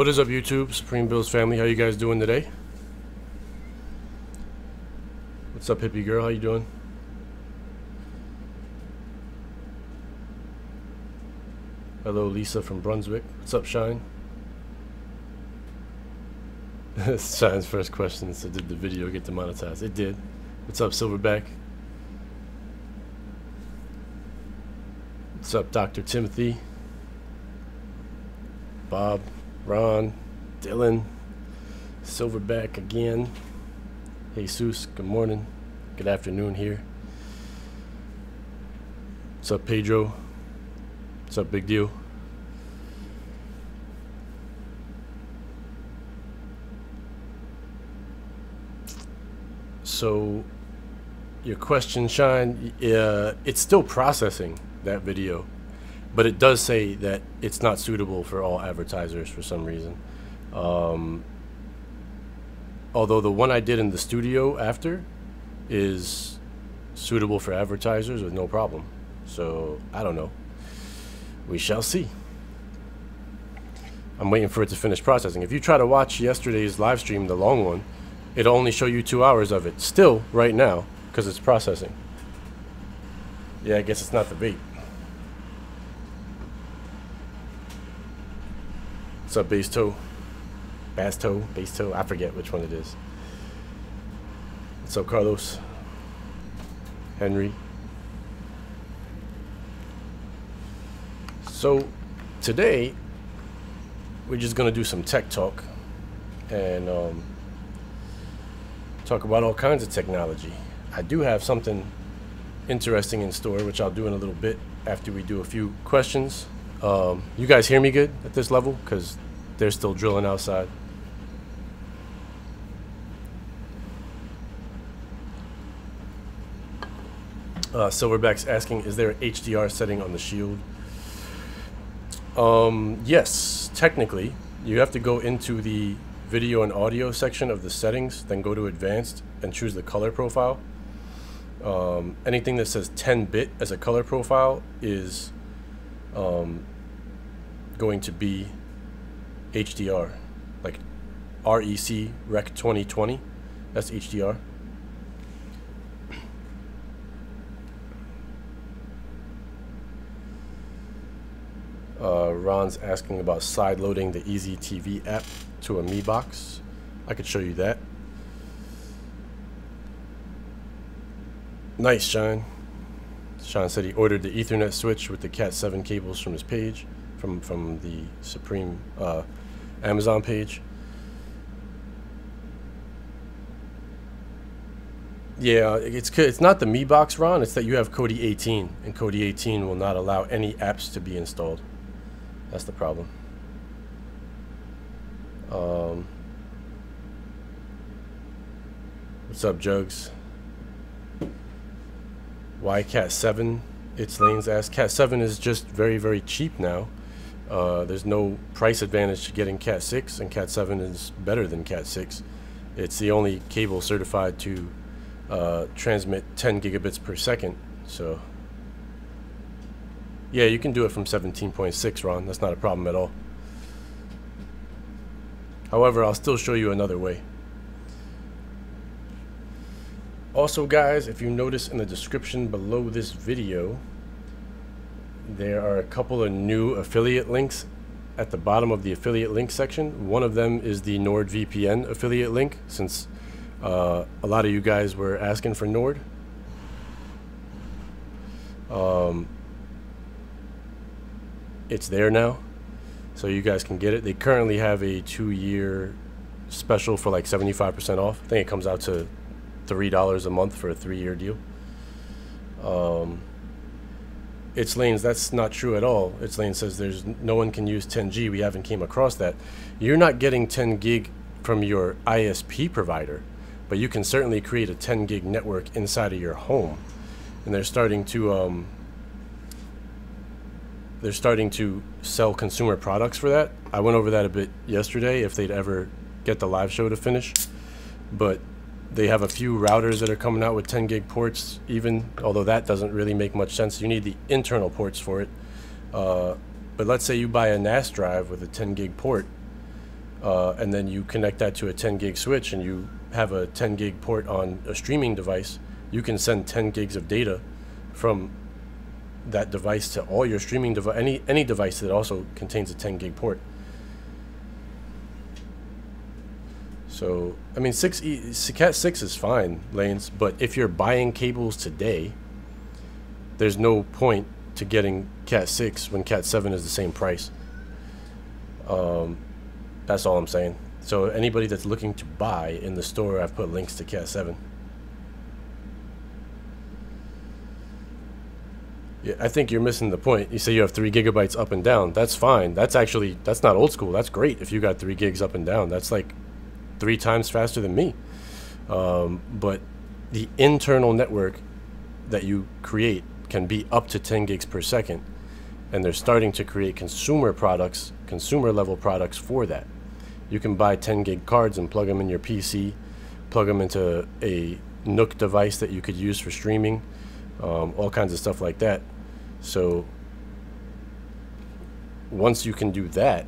What is up, YouTube? Supreme Bills family, how you guys doing today? What's up, hippie girl? How you doing? Hello, Lisa from Brunswick. What's up, Shine? Shine's first question is, so did the video get demonetized? It did. What's up, Silverback? What's up, Dr. Timothy? Bob, Ron, Dylan, Silverback again. Jesus, good morning. Good afternoon here. What's up, Pedro? What's up, Big Deal? So, your question, Shine, it's still processing that video, but it does say that it's not suitable for all advertisers for some reason. Although the one I did in the studio after is suitable for advertisers with no problem. So, I don't know. We shall see. I'm waiting for it to finish processing. If you try to watch yesterday's live stream, the long one, it'll only show you 2 hours of it still right now because it's processing. Yeah, I guess it's not the bait. What's up, Bass Toe? Bass Toe? Bass Toe? I forget which one it is. What's up, Carlos? Henry? So, today, we're just going to do some tech talk and talk about all kinds of technology. I do have something interesting in store, which I'll do in a little bit after we do a few questions. You guys hear me good at this level? Because they're still drilling outside. Silverback's asking, is there an HDR setting on the Shield? Yes, technically. You have to go into the video and audio section of the settings, then go to advanced and choose the color profile. Anything that says 10-bit as a color profile is going to be HDR, like REC Rec 2020. That's HDR. Ron's asking about side loading the Easy TV app to a Mi box. I could show you that. Nice, Shine. Sean said he ordered the Ethernet switch with the Cat 7 cables from his page, from the Supreme Amazon page. Yeah, it's not the Mi box, Ron. It's that you have Kodi 18, and Kodi 18 will not allow any apps to be installed. That's the problem. What's up, Jugs? Why Cat 7? It's Lane's asked. Cat 7 is just very, very cheap now. There's no price advantage to getting Cat 6, and Cat 7 is better than Cat 6. It's the only cable certified to transmit 10 gigabits per second. So, yeah, you can do it from 17.6, Ron. That's not a problem at all. However, I'll still show you another way. Also, guys, if you notice in the description below this video, there are a couple of new affiliate links at the bottom of the affiliate link section. One of them is the NordVPN affiliate link, since a lot of you guys were asking for Nord. It's there now, so you guys can get it. They currently have a 2-year special for like 75% off. I think it comes out to $3 a month for a 3-year deal. It's Lane's, that's not true at all. It's Lane says there's no one can use 10G. We haven't came across that. You're not getting 10 gig from your ISP provider, but you can certainly create a 10 gig network inside of your home. And they're starting to sell consumer products for that. I went over that a bit yesterday, if they'd ever get the live show to finish. But they have a few routers that are coming out with 10 gig ports even, although that doesn't really make much sense. You need the internal ports for it. But let's say you buy a NAS drive with a 10 gig port. and then you connect that to a 10 gig switch and you have a 10 gig port on a streaming device, you can send 10 gigs of data from that device to all your streaming device, any device that also contains a 10 gig port. So I mean, Cat 6 is fine, Lanes, but if you're buying cables today, there's no point to getting Cat 6 when Cat 7 is the same price. That's all I'm saying. So anybody that's looking to buy in the store, I've put links to Cat 7. Yeah, I think you're missing the point. You say you have 3 gigabytes up and down. That's fine. That's not old school. That's great if you got 3 gigs up and down. That's like 3 times faster than me. But the internal network that you create can be up to 10 gigs per second. And they're starting to create consumer products, consumer level products for that. You can buy 10 gig cards and plug them in your PC, plug them into a Nook device that you could use for streaming, all kinds of stuff like that. So once you can do that,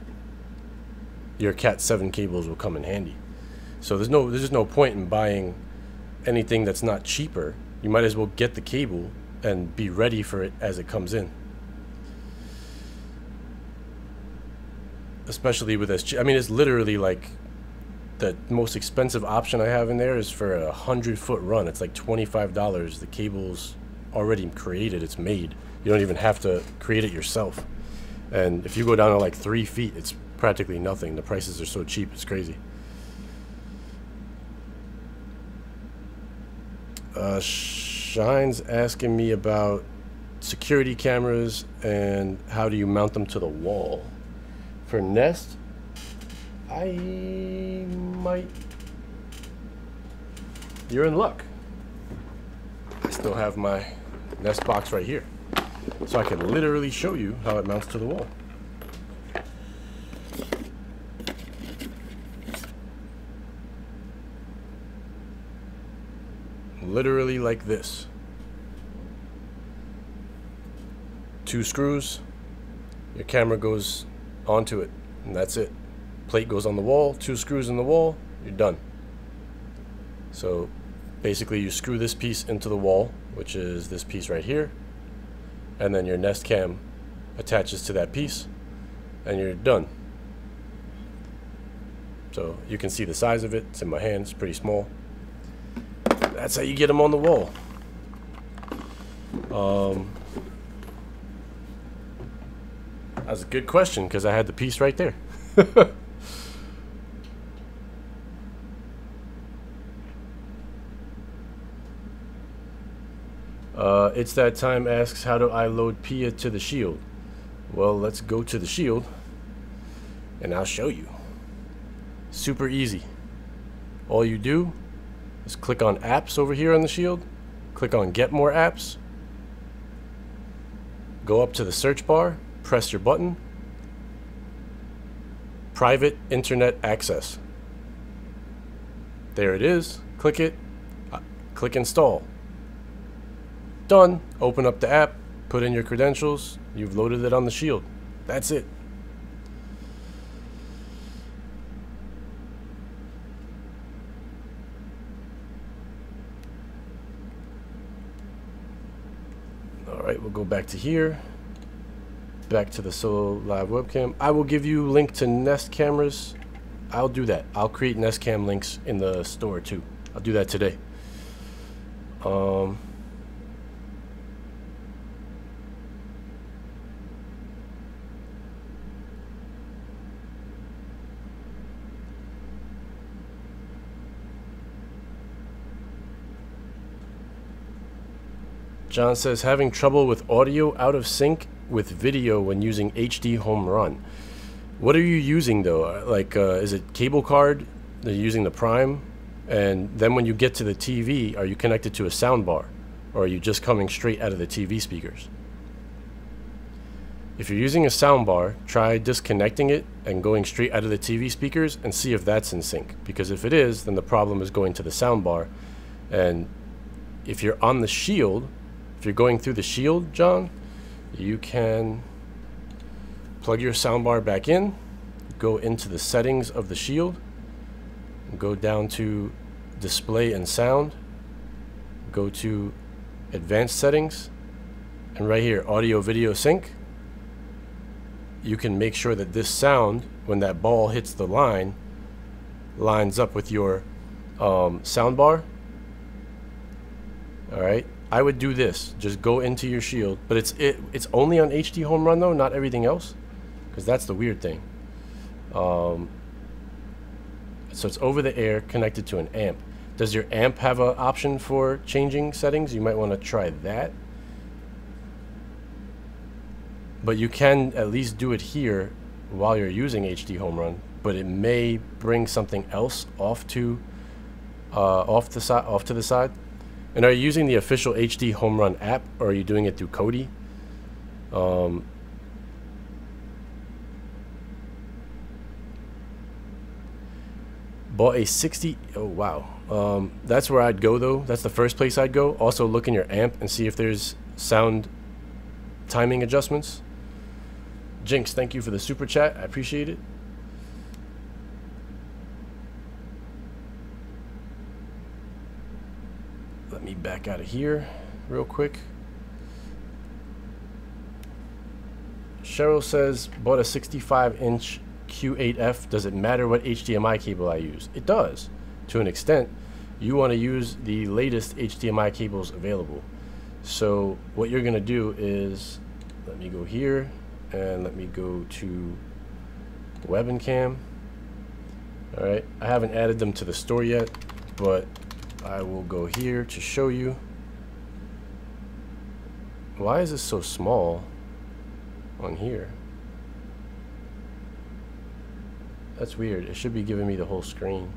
your Cat 7 cables will come in handy. So there's just no point in buying anything that's not cheaper. You might as well get the cable and be ready for it as it comes in. Especially with this, I mean, it's literally like the most expensive option I have in there is for a 100-foot run. It's like $25. The cable's already created, it's made. You don't even have to create it yourself. And if you go down to like 3 feet, it's practically nothing. The prices are so cheap, it's crazy. Shine's asking me about security cameras and how do you mount them to the wall. For Nest, I might... You're in luck. I still have my Nest box right here. So I can literally show you how it mounts to the wall. Literally like this. 2 screws, your camera goes onto it, and that's it. Plate goes on the wall, 2 screws in the wall, you're done. So basically you screw this piece into the wall, which is this piece right here, and then your Nest Cam attaches to that piece, and you're done. So you can see the size of it. It's in my hand, it's pretty small. That's how you get them on the wall. That's a good question because I had the piece right there. It's That Time asks, how do I load Pia to the Shield? Well, let's go to the Shield and I'll show you. Super easy. All you do is click on apps over here on the Shield, click on get more apps, go up to the search bar, press your button, private internet access. There it is. Click it, click install. Done. Open up the app, put in your credentials, you've loaded it on the Shield. That's it. Alright, we'll go back to here. Back to the solo live webcam. I will give you a link to Nest cameras. I'll do that. I'll create Nest Cam links in the store too. I'll do that today. John says, having trouble with audio out of sync with video when using HD Home Run. What are you using though? Like, is it cable card? Are you using the Prime? And then when you get to the TV, are you connected to a sound bar? Or are you just coming straight out of the TV speakers? If you're using a sound bar, try disconnecting it and going straight out of the TV speakers and see if that's in sync. Because if it is, then the problem is going to the sound bar. And if you're on the Shield, if you're going through the Shield, John, you can plug your soundbar back in, go into the settings of the Shield, go down to display and sound, go to advanced settings, and right here, audio video sync. You can make sure that this sound, when that ball hits the line, lines up with your sound bar. Alright, I would do this. Just go into your Shield, but it's only on HD Home Run though, not everything else, because that's the weird thing. So it's over the air, connected to an amp. Does your amp have an option for changing settings? You might want to try that. But you can at least do it here while you're using HD Home Run, but it may bring something else off to the side. And are you using the official HD Home Run app, or are you doing it through Kodi? Bought a 60. Oh wow. That's where I'd go though. That's the first place I'd go. Also look in your amp and see if there's sound timing adjustments. Jinx, thank you for the super chat. I appreciate it. Let me back out of here real quick. Cheryl says, bought a 65-inch Q8F. Does it matter what HDMI cable I use? It does, to an extent. You want to use the latest HDMI cables available. So what you're going to do is, let me go here, and let me go to Web and Cam. Alright, I haven't added them to the store yet, but I will go here to show you. Why is this so small on here? That's weird. It should be giving me the whole screen.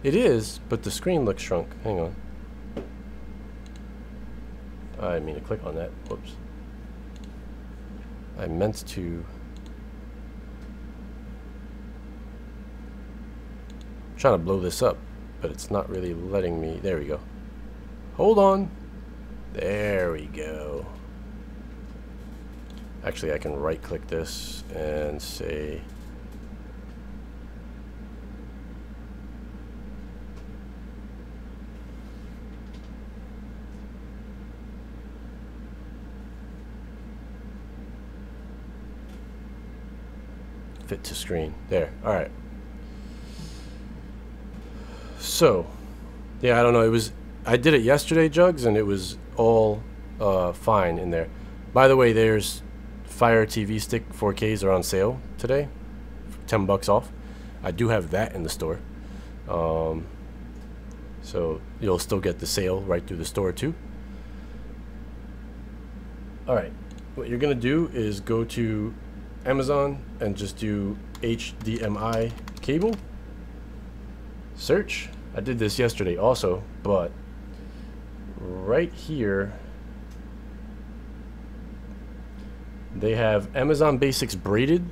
It is, but the screen looks shrunk. Hang on. I didn't mean to click on that. Whoops. I meant to. I'm trying to blow this up, but it's not really letting me. There we go. Hold on. There we go. Actually, I can right click this and say fit to screen. There. Alright. So, yeah, I don't know. I did it yesterday, Jugs, and it was all fine in there. By the way, there's Fire TV Stick 4Ks are on sale today. $10 off. I do have that in the store. So you'll still get the sale right through the store too. Alright. What you're going to do is go to Amazon and just do HDMI cable. Search. I did this yesterday also, but right here they have Amazon Basics braided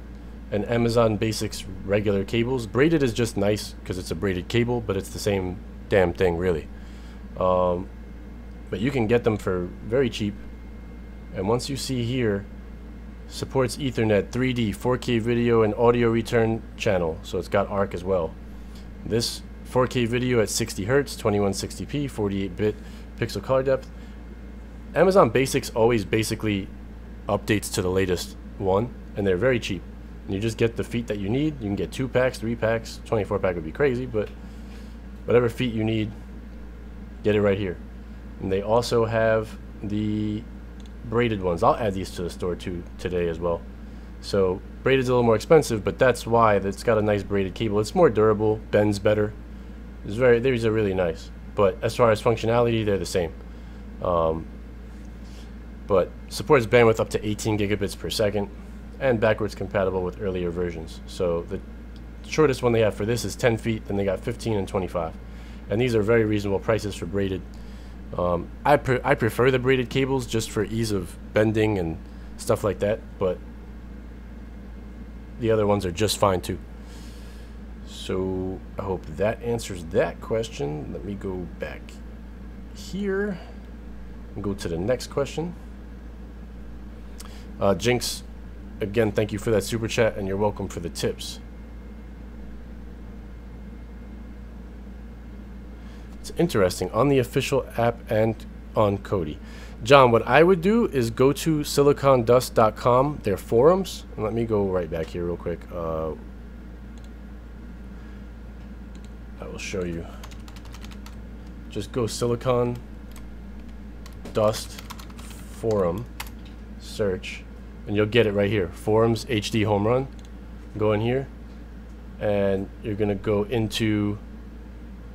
and Amazon Basics regular cables. Braided is just nice because it's a braided cable, but it's the same damn thing really. But you can get them for very cheap. And once you see here, supports Ethernet, 3D, 4K video, and audio return channel. So it's got ARC as well. This 4K video at 60 Hertz, 2160p, 48-bit pixel color depth. Amazon Basics always basically updates to the latest one, and they're very cheap. And you just get the feet that you need. You can get 2 packs, 3 packs, 24 pack would be crazy, but whatever feet you need, get it right here. And they also have the braided ones. I'll add these to the store too today as well. So braided's a little more expensive, but that's why it's got a nice braided cable. It's more durable, bends better. These are really nice. But as far as functionality, they're the same. But supports bandwidth up to 18 gigabits per second and backwards compatible with earlier versions. So the shortest one they have for this is 10 feet, then they got 15 and 25. And these are very reasonable prices for braided. I prefer the braided cables just for ease of bending and stuff like that, but the other ones are just fine too. So I hope that answers that question. Let me go back here and go to the next question. Jinx, Again, thank you for that super chat, and you're welcome for the tips. It's interesting, on the official app and on Kodi. John, what I would do is go to silicondust.com, their forums, and let me go right back here real quick. I will show you. Just go Silicon Dust forum, search, and you'll get it right here. Forums HD home run. Go in here, and you're gonna go into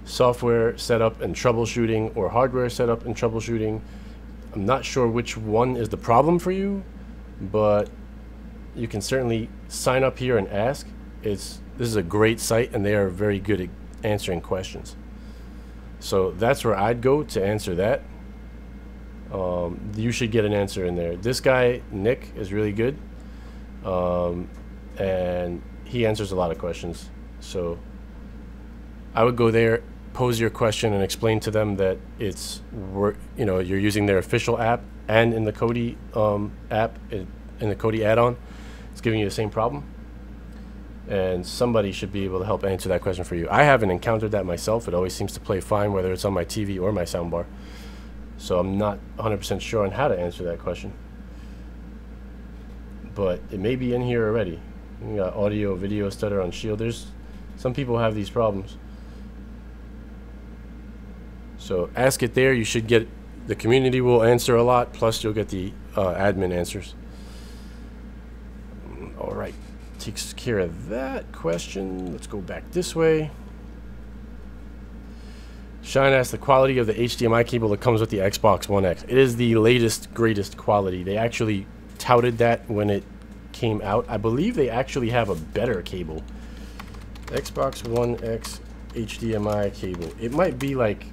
software setup and troubleshooting, or hardware setup and troubleshooting. I'm not sure which one is the problem for you, but you can certainly sign up here and ask. This is a great site, and they are very good at answering questions. So that's where I'd go to answer that. You should get an answer in there. This guy, Nick, is really good. And he answers a lot of questions. So I would go there, pose your question, and explain to them that you're using their official app, and in the Kodi app, in the Kodi add-on, it's giving you the same problem. And somebody should be able to help answer that question for you. I haven't encountered that myself. It always seems to play fine, whether it's on my TV or my soundbar. So I'm not 100% sure on how to answer that question. But it may be in here already. You got audio, video, stutter on Shield. Some people have these problems. So ask it there. You should get, the community will answer a lot, plus you'll get the admin answers. All right. Takes care of that question. Let's go back this way. Shine asks the quality of the HDMI cable that comes with the Xbox One X. It is the latest, greatest quality. They actually touted that when it came out. I believe they actually have a better cable. Xbox One X HDMI cable. It might be like,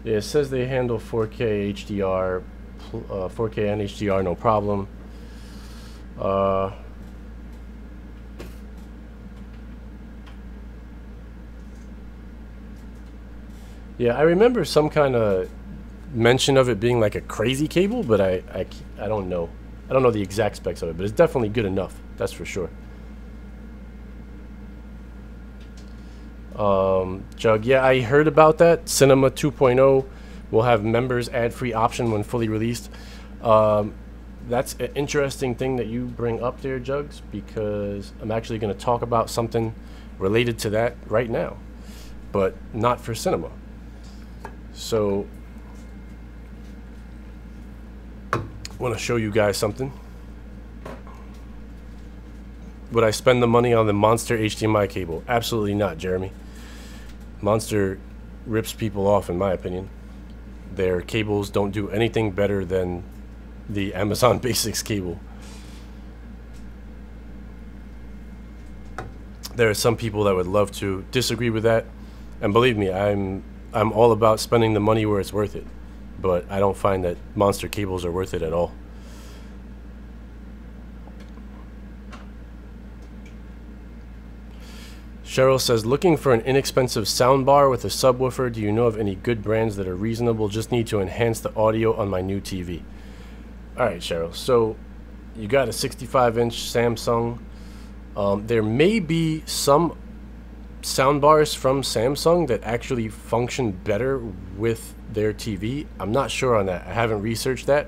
yeah, it says they handle 4K HDR, 4K and HDR, no problem. Yeah, I remember some kind of mention of it being like a crazy cable, but I don't know. I don't know the exact specs of it, but it's definitely good enough. That's for sure. Jug, yeah, I heard about that. Cinema 2.0 will have members ad-free option when fully released. That's an interesting thing that you bring up there, Jugs, because I'm actually going to talk about something related to that right now, but not for cinema. So I want to show you guys something. Would I spend the money on the Monster HDMI cable? Absolutely not, Jeremy. Monster rips people off, in my opinion. Their cables don't do anything better than the Amazon Basics cable. There are some people that would love to disagree with that, and believe me, I'm all about spending the money where it's worth it, but I don't find that Monster cables are worth it at all. Cheryl says, looking for an inexpensive soundbar with a subwoofer. Do you know of any good brands that are reasonable? Just need to enhance the audio on my new TV. Alright, Cheryl. So you got a 65-inch Samsung. There may be some soundbars from Samsung that actually function better with their TV. I'm not sure on that. I haven't researched that.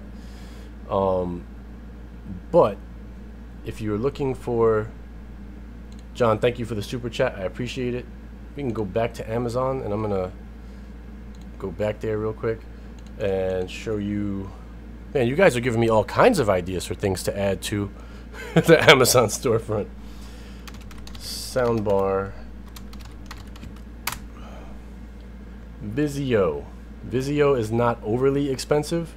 But if you're looking for... John, thank you for the super chat. I appreciate it. We can go back to Amazon, and I'm gonna go back there real quick and show you. Man, you guys are giving me all kinds of ideas for things to add to the Amazon storefront. Soundbar. Vizio. Vizio is not overly expensive.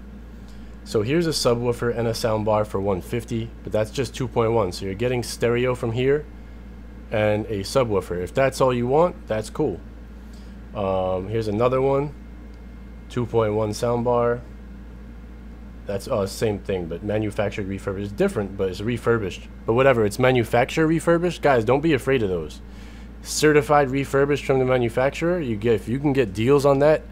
So here's a subwoofer and a soundbar for $150, but that's just 2.1. So you're getting stereo from here and a subwoofer. If that's all you want, that's cool. Here's another one, 2.1 soundbar. That's same thing, but manufactured refurbished is different, but it's refurbished. But whatever, it's manufacturer refurbished. Guys, don't be afraid of those. Certified refurbished from the manufacturer, you get, if you can get deals on that,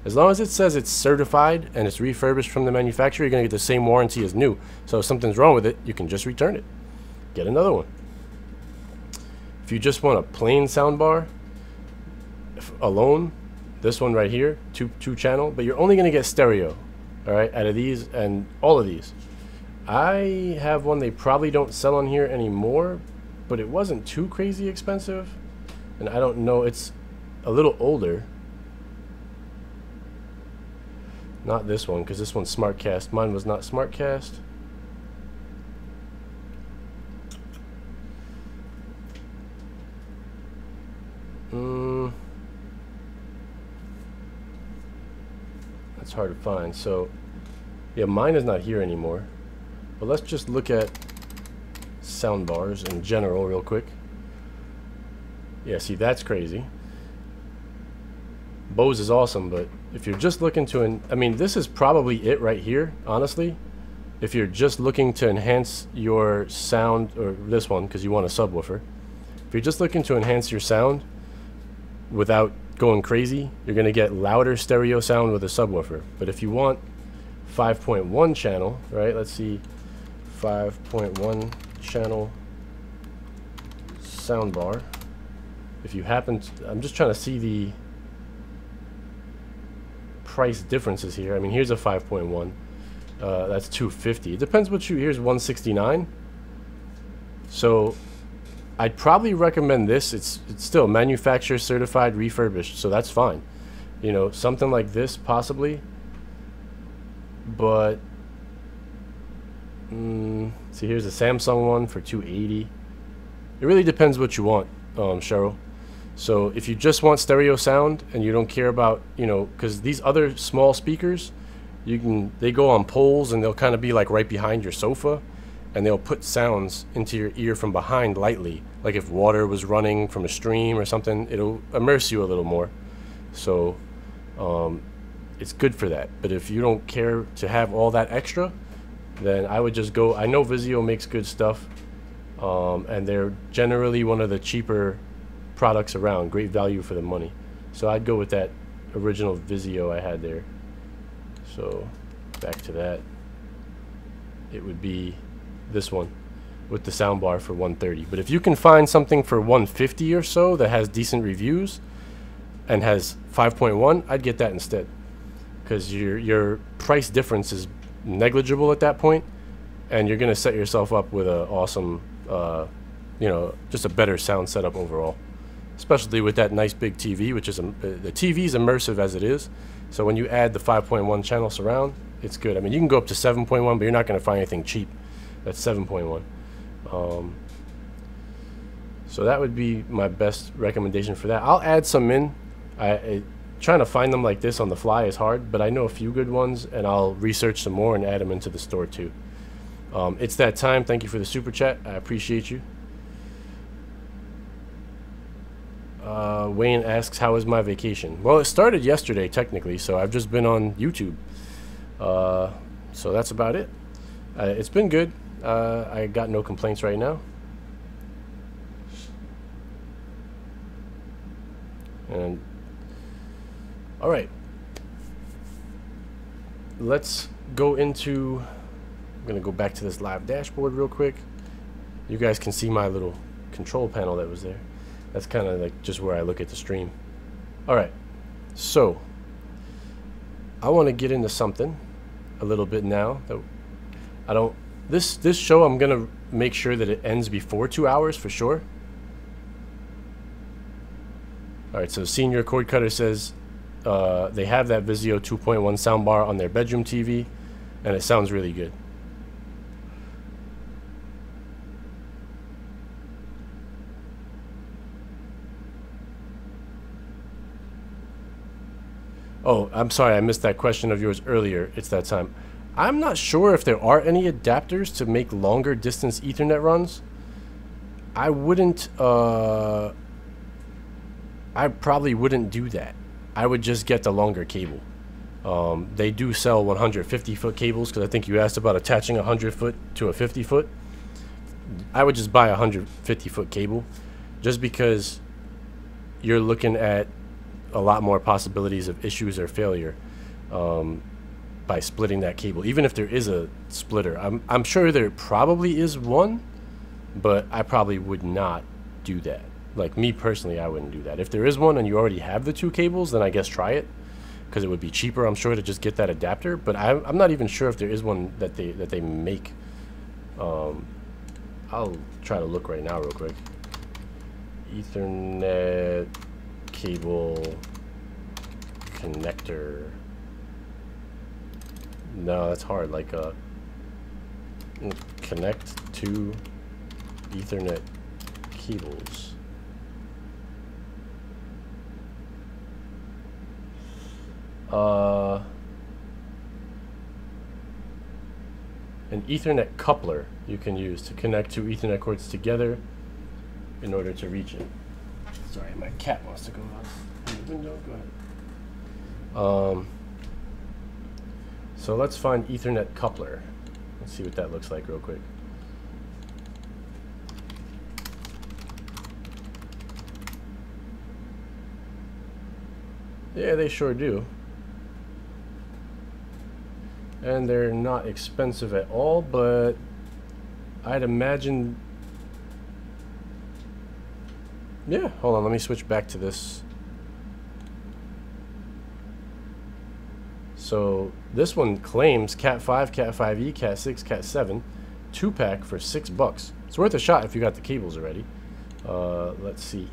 as long as it says it's certified and it's refurbished from the manufacturer, you're gonna get the same warranty as new. So if something's wrong with it, you can just return it. Get another one. If you just want a plain soundbar alone, this one right here, two channel, but you're only gonna get stereo. All right, out of these and all of these. I have one they probably don't sell on here anymore, but it wasn't too crazy expensive. And I don't know, it's a little older. Not this one, because this one's SmartCast. Mine was not SmartCast. That's hard to find. So yeah, mine is not here anymore, but let's just look at sound bars in general real quick. Yeah, see, that's crazy. Bose is awesome, but if you're just looking to I mean, this is probably it right here, honestly. If you're just looking to enhance your sound, or this one because you want a subwoofer, if you're just looking to enhance your sound without going crazy, you're gonna get louder stereo sound with a subwoofer. But if you want 5.1 channel, right? Let's see, 5.1 channel soundbar. If you happen to, I'm just trying to see the price differences here. I mean, here's a 5.1. That's $250. It depends what you. Here's $169. So I'd probably recommend this. It's still manufacturer certified, refurbished, so that's fine. You know, something like this possibly. But see, here's a Samsung one for $280. It really depends what you want, Cheryl. So if you just want stereo sound and you don't care about, you know, because these other small speakers, they go on poles and they'll kind of be like right behind your sofa, and they'll put sounds into your ear from behind lightly, like if water was running from a stream or something. It'll immerse you a little more. So it's good for that. But if you don't care to have all that extra, then I would just go. I know Vizio makes good stuff, and they're generally one of the cheaper products around. Great value for the money. So I'd go with that original Vizio I had there. So back to that, it would be this one with the soundbar for $130. But if you can find something for $150 or so that has decent reviews and has 5.1, I'd get that instead, because your price difference is negligible at that point, and you're gonna set yourself up with an awesome, you know, just a better sound setup overall. Especially with that nice big TV, which is the TV's immersive as it is. So when you add the 5.1 channel surround, it's good. I mean, you can go up to 7.1, but you're not going to find anything cheap. That's 7.1. So that would be my best recommendation for that. I'll add some in. Trying to find them like this on the fly is hard, but I know a few good ones, and I'll research some more and add them into the store too. It's that time. Thank you for the super chat. I appreciate you. Wayne asks, how was my vacation? Well, it started yesterday technically, so I've just been on YouTube. So that's about it. It's been good. I got no complaints right now. And all right, let's go into, I'm gonna go back to this live dashboard real quick. You guys can see my little control panel that was there. That's kind of like just where I look at the stream. All right, so I want to get into something a little bit now that I don't. This show, I'm gonna make sure that it ends before 2 hours for sure. All right, so Senior Cord Cutter says they have that Vizio 2.1 soundbar on their bedroom TV, and it sounds really good. Oh, I'm sorry, I missed that question of yours earlier. It's that time. I'm not sure if there are any adapters to make longer distance Ethernet runs. I wouldn't, I probably wouldn't do that. I would just get the longer cable. They do sell 150-foot cables, because I think you asked about attaching a 100-foot to a 50-foot. I would just buy a 150-foot cable, just because you're looking at a lot more possibilities of issues or failure by splitting that cable. Even if there is a splitter, I'm sure there probably is one, but I probably would not do that. Like me personally, I wouldn't do that. If there is one and you already have the two cables, then I guess try it, because it would be cheaper, I'm sure, to just get that adapter. But I'm not even sure if there is one that they make. I'll try to look right now real quick. Ethernet cable connector. No, that's hard. Like connect to Ethernet cables. An Ethernet coupler you can use to connect two Ethernet cords together in order to reach it. Sorry, my cat wants to go out in the window. Go ahead. So let's find Ethernet coupler. Let's see what that looks like real quick. Yeah, they sure do. And they're not expensive at all, but I'd imagine... Yeah, hold on, let me switch back to this. So this one claims Cat 5, Cat 5e, Cat 6, Cat 7, 2-pack for $6. It's worth a shot if you got the cables already. Let's see.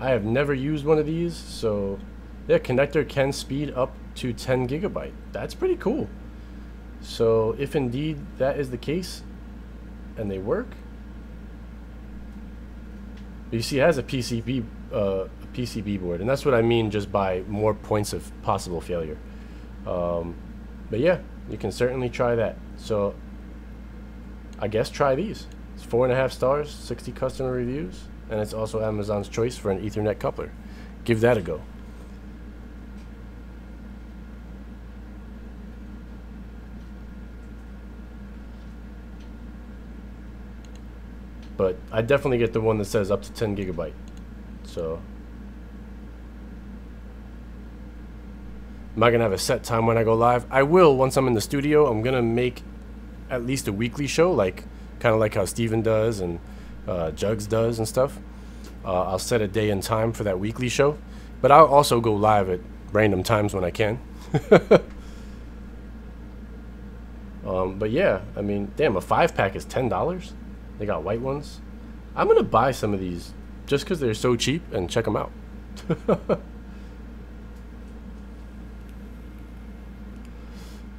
I have never used one of these, so yeah, connector can speed up to 10 gigabyte. That's pretty cool. So if indeed that is the case and they work, you see it has a PCB board, and that's what I mean just by more points of possible failure. But yeah, you can certainly try that. So I guess try these. It's 4.5 stars, 60 customer reviews, and it's also Amazon's choice for an Ethernet coupler. Give that a go. But I definitely get the one that says up to 10 gigabyte. So am I gonna have a set time when I go live? I will once I'm in the studio. I'm gonna make at least a weekly show, like kind of like how Steven does and Jugs does and stuff. I'll set a day and time for that weekly show, but I'll also go live at random times when I can. But yeah, I mean, damn, a 5-pack is $10. They got white ones. I'm gonna buy some of these just because they're so cheap and check them out.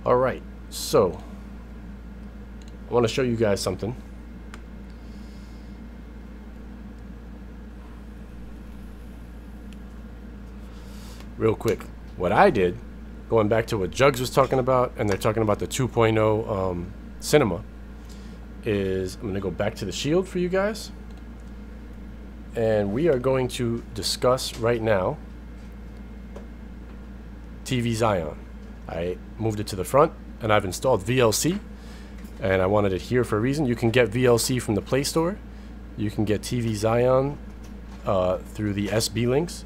All right, so I want to show you guys something. Real quick, what I did, going back to what Jugs was talking about, and they're talking about the 2.0 cinema, is I'm going to go back to the Shield for you guys, and we are going to discuss right now TV Zion. I moved it to the front, and I've installed VLC, and I wanted it here for a reason. You can get VLC from the Play Store. You can get TV Zion through the SB links.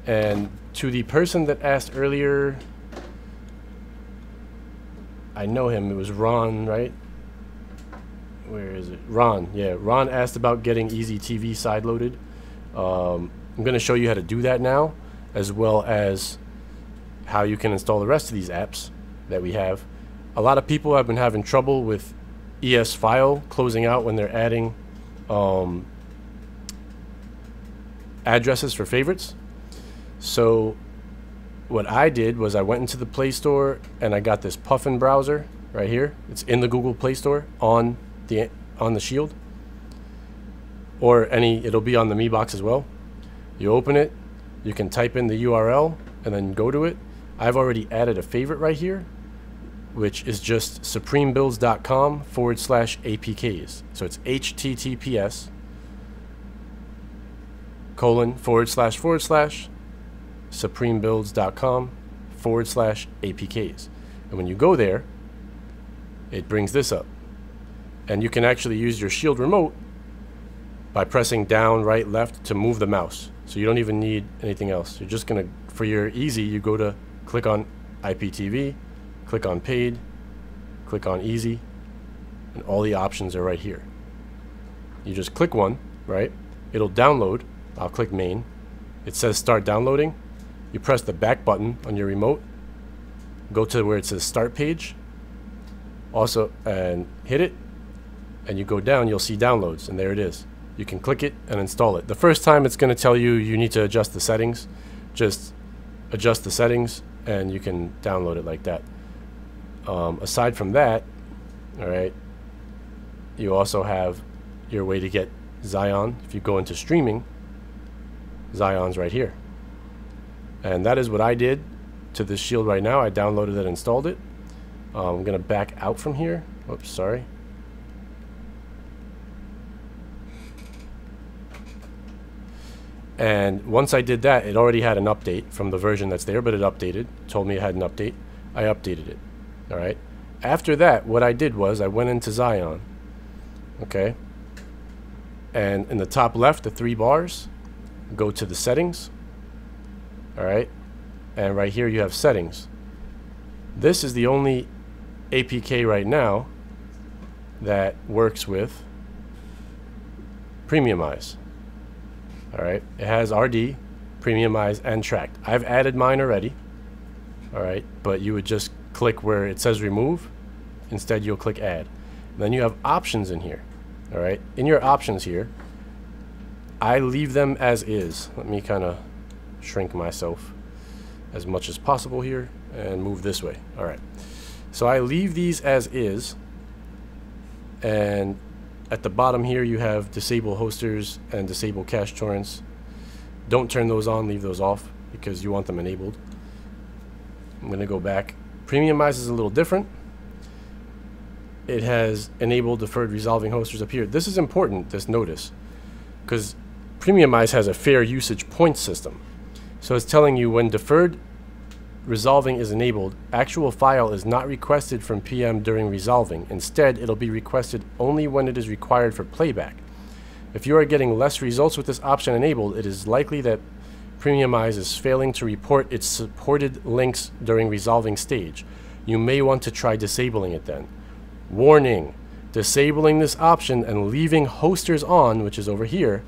And to the person that asked earlier, I know him, it was Ron, right? Where is it? Ron, yeah. Ron asked about getting Easy TV side-loaded. I'm going to show you how to do that now, as well as how you can install the rest of these apps that we have. A lot of people have been having trouble with ES file closing out when they're adding addresses for favorites. So what I did was I went into the Play Store and I got this Puffin browser right here. It's in the Google Play Store on the Shield, or it'll be on the Mi Box as well. You open it, you can type in the URL and then go to it. I've already added a favorite right here, which is just supremebuilds.com/APKs. So it's https:// supremebuilds.com/ /APKs. And when you go there, it brings this up. And you can actually use your Shield remote by pressing down, right, left to move the mouse. So you don't even need anything else. You're just going to, for your easy, you go to click on IPTV, click on paid, click on easy, and all the options are right here. You just click one, right? It'll download. I'll click main. It says start downloading. You press the back button on your remote, go to where it says start page, also, and hit it, and you go down, you'll see downloads, and there it is. You can click it and install it. The first time it's going to tell you you need to adjust the settings. Just adjust the settings and you can download it like that. Aside from that, all right, you also have your way to get Zion. If you go into streaming, Zion's right here. And that is what I did to this Shield right now. I downloaded it, installed it. I'm going to back out from here. Oops, sorry. And once I did that, it already had an update from the version that's there, but it updated. Told me it had an update. I updated it. All right. After that, what I did was I went into Zion. Okay. And in the top left, the 3 bars, go to the settings. All right. And right here you have settings. This is the only APK right now that works with Premiumize. All right, it has RD, Premiumize, and Tracked. I've added mine already. All right, but you would just click where it says remove. Instead, you'll click add. And then you have options in here. All right, in your options here, I leave them as is. Let me kind of shrink myself as much as possible here and move this way. All right, so I leave these as is, and at the bottom here you have disable hosters and disable cache torrents. Don't turn those on, leave those off because you want them enabled. I'm going to go back. Premiumize is a little different. It has enabled deferred resolving hosters up here. This is important, this notice, because Premiumize has a fair usage point system. So it's telling you when deferred resolving is enabled, actual file is not requested from PM during resolving. Instead, it'll be requested only when it is required for playback. If you are getting less results with this option enabled, it is likely that Premiumize is failing to report its supported links during resolving stage. You may want to try disabling it then. Warning: disabling this option and leaving hosters on, which is over here,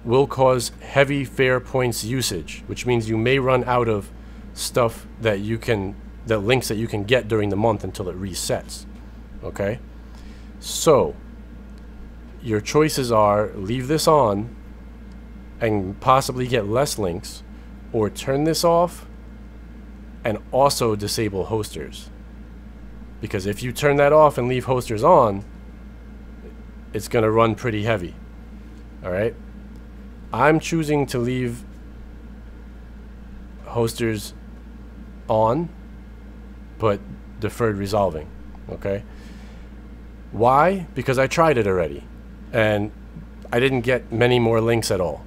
will cause heavy fair points usage, which means you may run out of stuff that you can, the links that you can get during the month until it resets. Okay, so your choices are leave this on and possibly get less links, or turn this off and also disable hosters, because if you turn that off and leave hosters on, it's going to run pretty heavy. All right, I'm choosing to leave hosters on, but deferred resolving. Okay. Why? Because I tried it already, and I didn't get many more links at all.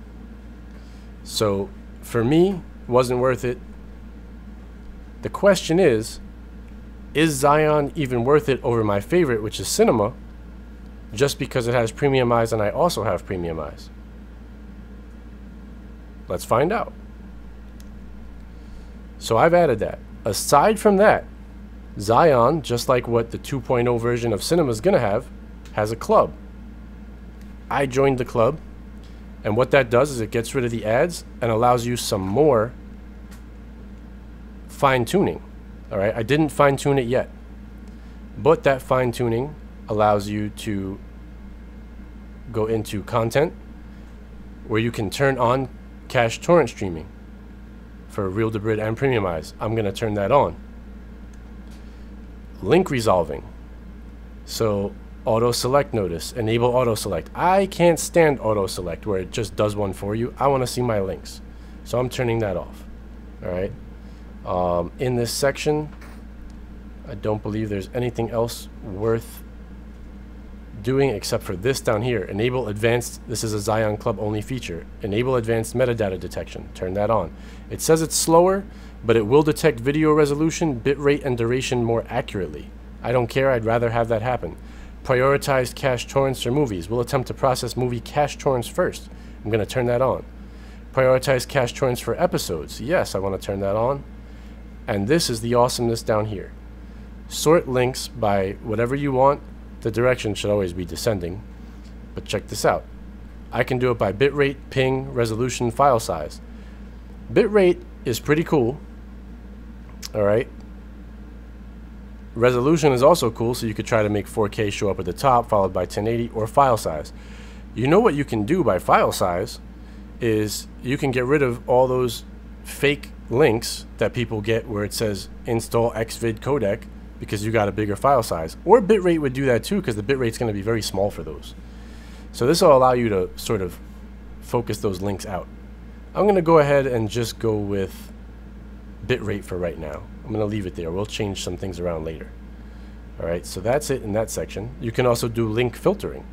So for me, wasn't worth it. The question is Zion even worth it over my favorite, which is Cinema, just because it has Premiumize and I also have Premiumize? Let's find out. So I've added that. Aside from that, Zion, just like what the 2.0 version of Cinema is going to have, has a club. I joined the club, and what that does is it gets rid of the ads and allows you some more fine-tuning. All right, I didn't fine-tune it yet, but that fine-tuning allows you to go into content where you can turn on cache torrent streaming for Real Debrid and Premiumize. I'm going to turn that on. Link resolving. So auto select notice, enable auto select. I can't stand auto select where it just does one for you. I want to see my links, so I'm turning that off. All right. In this section, I don't believe there's anything else worth doing except for this down here. Enable advanced, this is a Zion Club only feature. Enable advanced metadata detection. Turn that on. It says it's slower, but it will detect video resolution, bitrate, and duration more accurately. I don't care, I'd rather have that happen. Prioritized cache torrents for movies. We'll attempt to process movie cache torrents first. I'm going to turn that on. Prioritize cache torrents for episodes. Yes, I want to turn that on. And this is the awesomeness down here. Sort links by whatever you want. The direction should always be descending. But check this out. I can do it by bitrate, ping, resolution, file size. Bitrate is pretty cool. Alright. Resolution is also cool, so you could try to make 4K show up at the top, followed by 1080, or file size. You know what you can do by file size is you can get rid of all those fake links that people get where it says install xvid codec because you got a bigger file size. Or bitrate would do that too, because the bitrate's going to be very small for those. So this will allow you to sort of focus those links out. I'm going to go ahead and just go with bitrate for right now. I'm going to leave it there. We'll change some things around later. Alright, so that's it in that section. You can also do link filtering.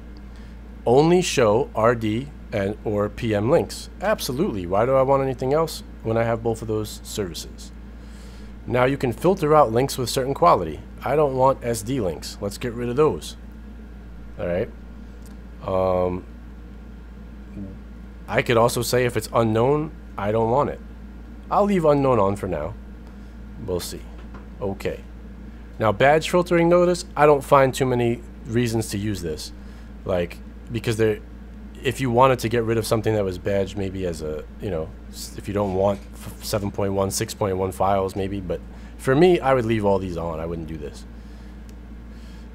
Only show RD and or PM links. Absolutely. Why do I want anything else when I have both of those services? Now you can filter out links with certain quality. I don't want SD links. Let's get rid of those. Alright. I could also say if it's unknown, I don't want it. I'll leave unknown on for now. We'll see. Okay. Now badge filtering, notice I don't find too many reasons to use this. Like, because if you wanted to get rid of something that was badged, maybe as a, you know, if you don't want 7.1, 6.1 files maybe, but for me, I would leave all these on. I wouldn't do this.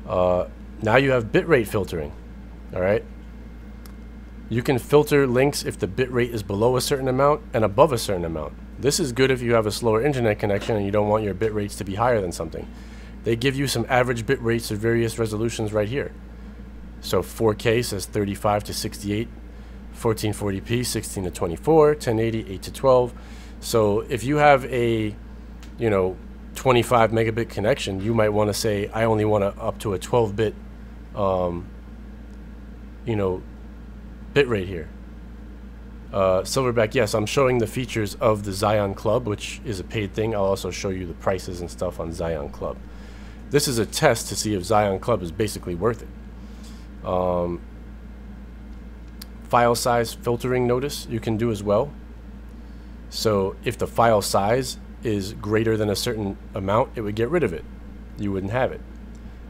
Now you have bitrate filtering. Alright. You can filter links if the bitrate is below a certain amount and above a certain amount. This is good if you have a slower internet connection and you don't want your bit rates to be higher than something. They give you some average bit rates of various resolutions right here. So 4K says 35 to 68, 1440p 16 to 24, 1080 8 to 12. So if you have a, you know, 25 megabit connection, you might want to say I only want up to a 12-bit you know, bit rate here. Silverback, yes, I'm showing the features of the Zion Club, which is a paid thing. I'll also show you the prices and stuff on Zion Club. This is a test to see if Zion Club is basically worth it. File size filtering, notice you can do as well. So if the file size is greater than a certain amount, it would get rid of it. You wouldn't have it.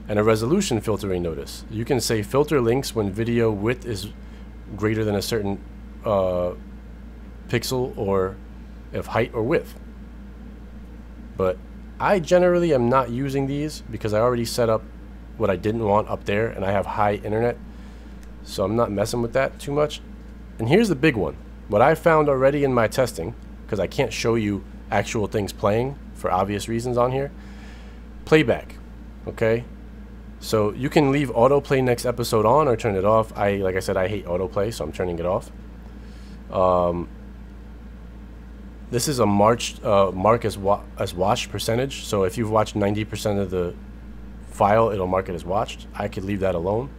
And a resolution filtering, notice you can say filter links when video width is greater than a certain pixel, or of height or width. But I generally am not using these because I already set up what I didn't want up there and I have high internet, so I'm not messing with that too much. And here's the big one. What I found already in my testing, because I can't show you actual things playing for obvious reasons on here, playback. Okay, so you can leave autoplay next episode on or turn it off. Like I said, I hate autoplay, so I'm turning it off. This is a mark as watched percentage. So if you've watched 90% of the file, it'll mark it as watched. I could leave that alone.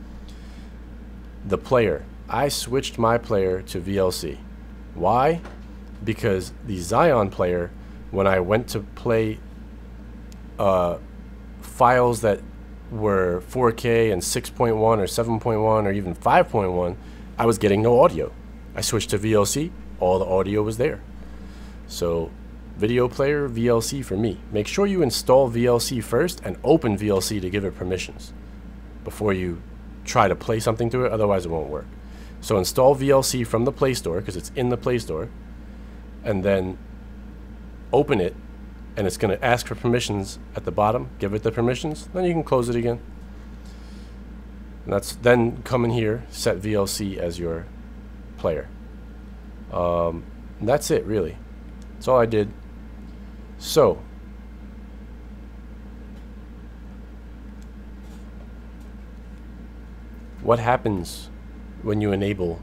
The player, I switched my player to VLC. Why? Because the Zion player, when I went to play files that were 4K and 6.1 or 7.1 or even 5.1, I was getting no audio. I switched to VLC, all the audio was there. So video player, VLC for me. Make sure you install VLC first and open VLC to give it permissions before you try to play something to it, otherwise it won't work. So install VLC from the Play Store, because it's in the Play Store, and then open it, and it's going to ask for permissions at the bottom. Give it the permissions, then you can close it again. And then come in here, set VLC as your player. And that's it, really. That's all I did. So what happens when you enable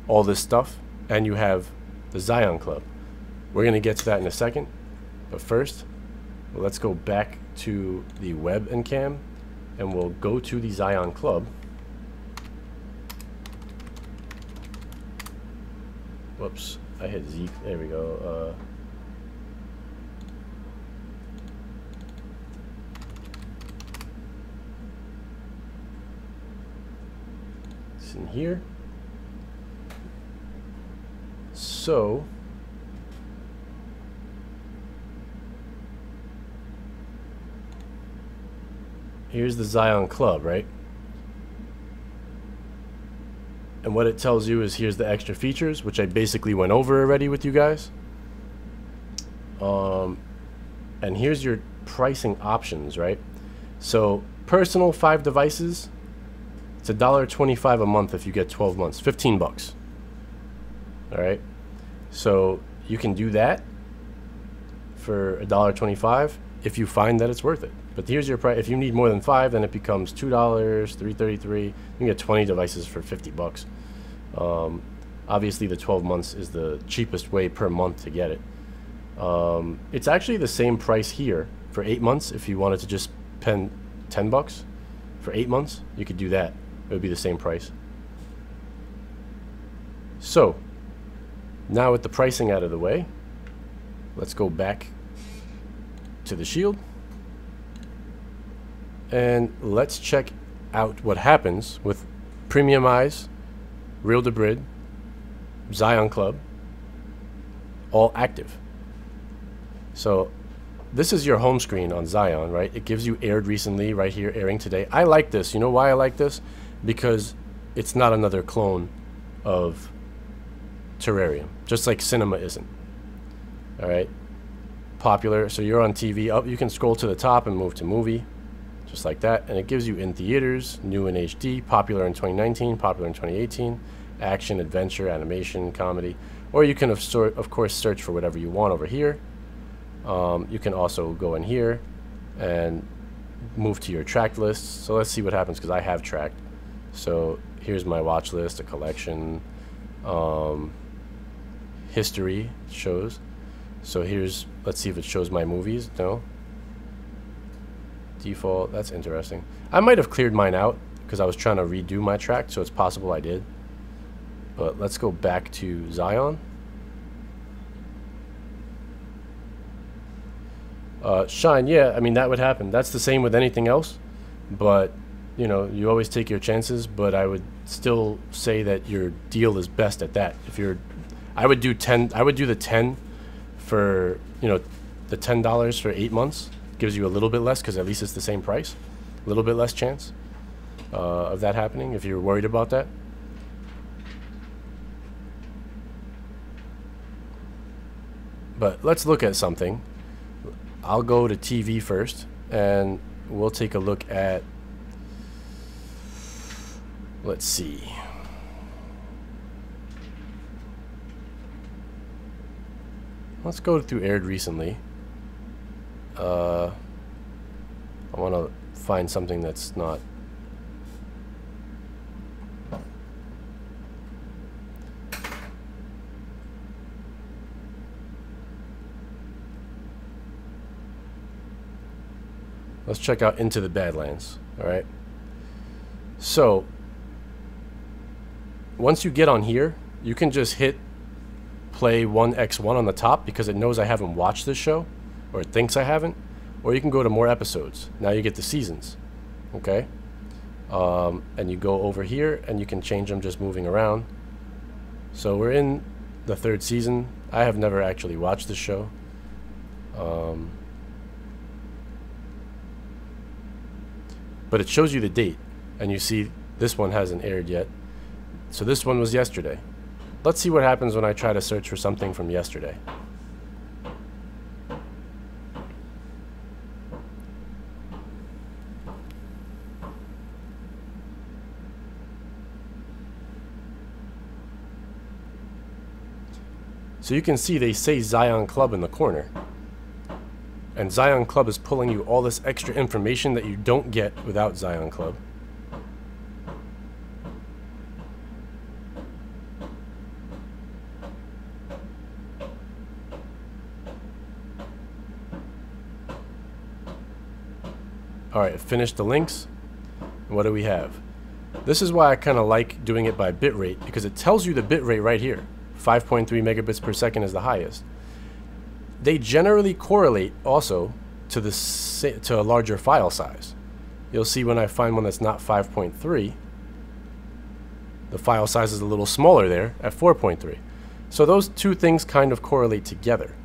all this stuff and you have the Zion Club? We're going to get to that in a second, but first let's go back to the web and cam, and we'll go to the Zion Club. Whoops, I hit Z. There we go. It's in here. So here's the Zion Club, right? And what it tells you is here's the extra features, which I basically went over already with you guys. And here's your pricing options, right? So personal 5 devices, it's $1.25 a month if you get 12 months, 15 bucks. All right. So you can do that for $1.25 if you find that it's worth it. But here's your price. If you need more than 5, then it becomes $2, $3.33. You can get 20 devices for 50 bucks. Obviously, the 12 months is the cheapest way per month to get it. It's actually the same price here for 8 months. If you wanted to just spend 10 bucks for 8 months, you could do that. It would be the same price. So now with the pricing out of the way, let's go back to the Shield. And let's check out what happens with Premium Eyes, Real to Brid, Zion Club, all active. So this is your home screen on Zion, right? It gives you aired recently, right here, airing today. I like this. You know why I like this? Because it's not another clone of Terrarium, just like Cinema isn't. All right. Popular. So you're on TV. Oh, you can scroll to the top and move to movie. Just like that, and it gives you in theaters, new in HD, popular in 2019, popular in 2018, action, adventure, animation, comedy, or you can of course search for whatever you want over here. You can also go in here and move to your tracked lists. So let's see what happens, because I have tracked. So here's my watch list, a collection, history shows. So here's, let's see if it shows my movies. No. Default, that's interesting. I might have cleared mine out because I was trying to redo my track, so it's possible I did. But let's go back to Zion. Shine, yeah, I mean, that would happen. That's the same with anything else, but you know, you always take your chances. But I would still say that your deal is best at that. If you're, I would do the 10 for, you know, the $10 for 8 months. Gives you a little bit less, because at least it's the same price. A little bit less chance of that happening if you're worried about that. But let's look at something. I'll go to TV first, and we'll take a look at, let's see. Let's go through aired recently. I want to find something that's not. Let's check out Into the Badlands. All right. So once you get on here, you can just hit play 1x1 on the top, because it knows I haven't watched this show, or it thinks I haven't. Or you can go to more episodes. Now you get the seasons. Okay. And you go over here and you can change them just moving around. So we're in the 3rd season. I have never actually watched this show. But it shows you the date, and you see this one hasn't aired yet. So this one was yesterday. Let's see what happens when I try to search for something from yesterday. So you can see they say Zion Club in the corner. And Zion Club is pulling you all this extra information that you don't get without Zion Club. Alright, it finished the links. What do we have? This is why I kind of like doing it by bitrate, because it tells you the bitrate right here. 5.3 megabits per second is the highest. They generally correlate also to a larger file size. You'll see when I find one that's not 5.3, the file size is a little smaller there at 4.3. So those two things kind of correlate together.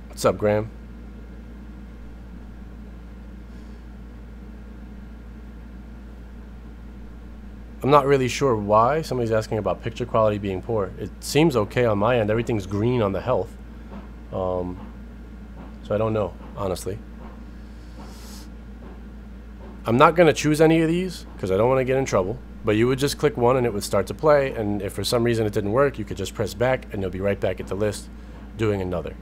What's up, Graham? I'm not really sure why. Somebody's asking about picture quality being poor. It seems okay on my end. Everything's green on the health. So I don't know, honestly. I'm not going to choose any of these because I don't want to get in trouble. But you would just click one and it would start to play. And if for some reason it didn't work, you could just press back and you'll be right back at the list doing another.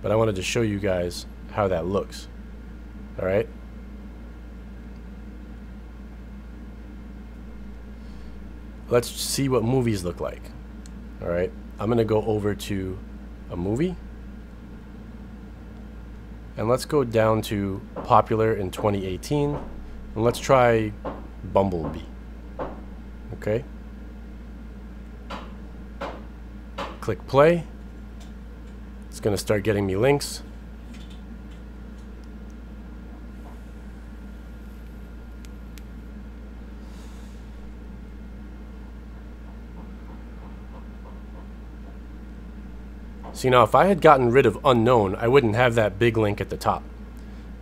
But I wanted to show you guys how that looks. All right. Let's see what movies look like. All right. I'm going to go over to a movie. And let's go down to popular in 2018. And let's try Bumblebee. Okay. Click play. It's going to start getting me links. See, now if I had gotten rid of unknown, I wouldn't have that big link at the top.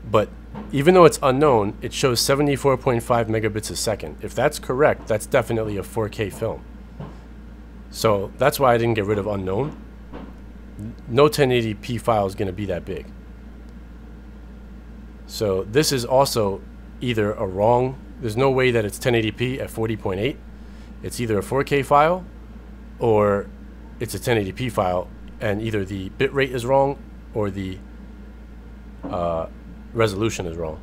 But even though it's unknown, it shows 74.5 megabits a second. If that's correct, that's definitely a 4K film. So that's why I didn't get rid of unknown. No 1080p file is going to be that big. So this is also either a wrong, there's no way that it's 1080p at 40.8. It's either a 4K file or it's a 1080p file, and either the bitrate is wrong or the resolution is wrong.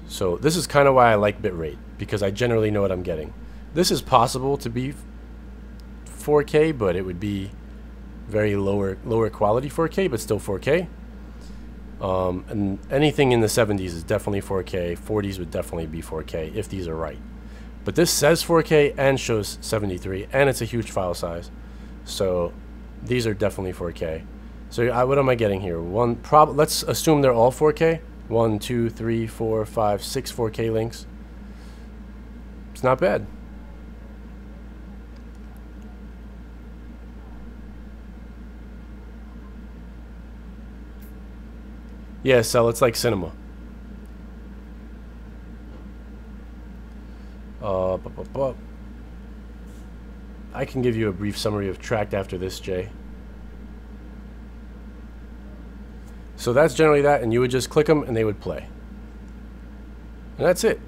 So this is kind of why I like bitrate, because I generally know what I'm getting. This is possible to be 4K, but it would be very lower quality 4K, but still 4K. And anything in the 70s is definitely 4K. 40s would definitely be 4K if these are right. But this says 4K and shows 73, and it's a huge file size. So these are definitely 4K. So what am I getting here? Let's assume they're all 4K. 1, 2, 3, 4, 5, 6 4K links. It's not bad. Yeah, Cell, it's like cinema. I can give you a brief summary of tracked after this, Jay. So that's generally that, and you would just click them and they would play. And that's it.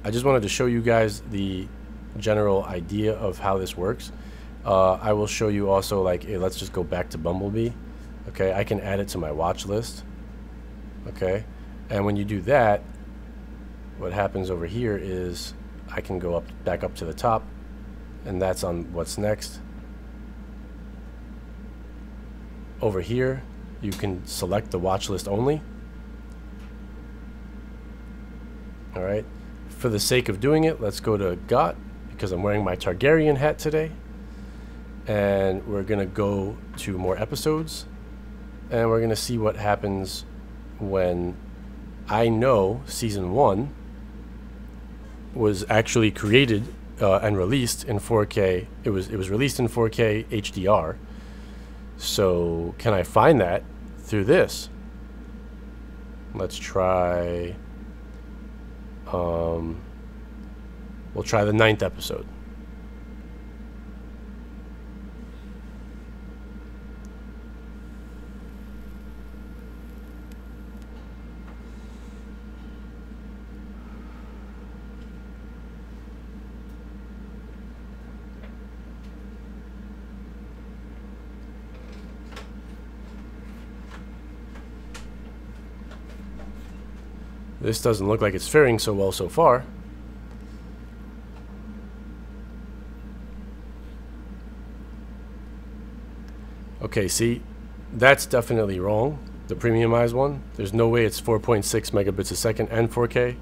I just wanted to show you guys the general idea of how this works. I will show you also, like, hey, let's just go back to Bumblebee. Okay, I can add it to my watch list. Okay, and when you do that, what happens over here is I can go back up to the top, and that's on what's next. Over here, you can select the watch list only. All right, for the sake of doing it, let's go to GOT, because I'm wearing my Targaryen hat today, and we're gonna go to more episodes, and we're gonna see what happens when I know season 1 was actually created and released in 4K. It was released in 4K HDR. So can I find that through this? Let's try. We'll try the 9th episode. This doesn't look like it's faring so well so far. Okay, see, that's definitely wrong. The premiumized one. There's no way it's 4.6 megabits a second and 4K.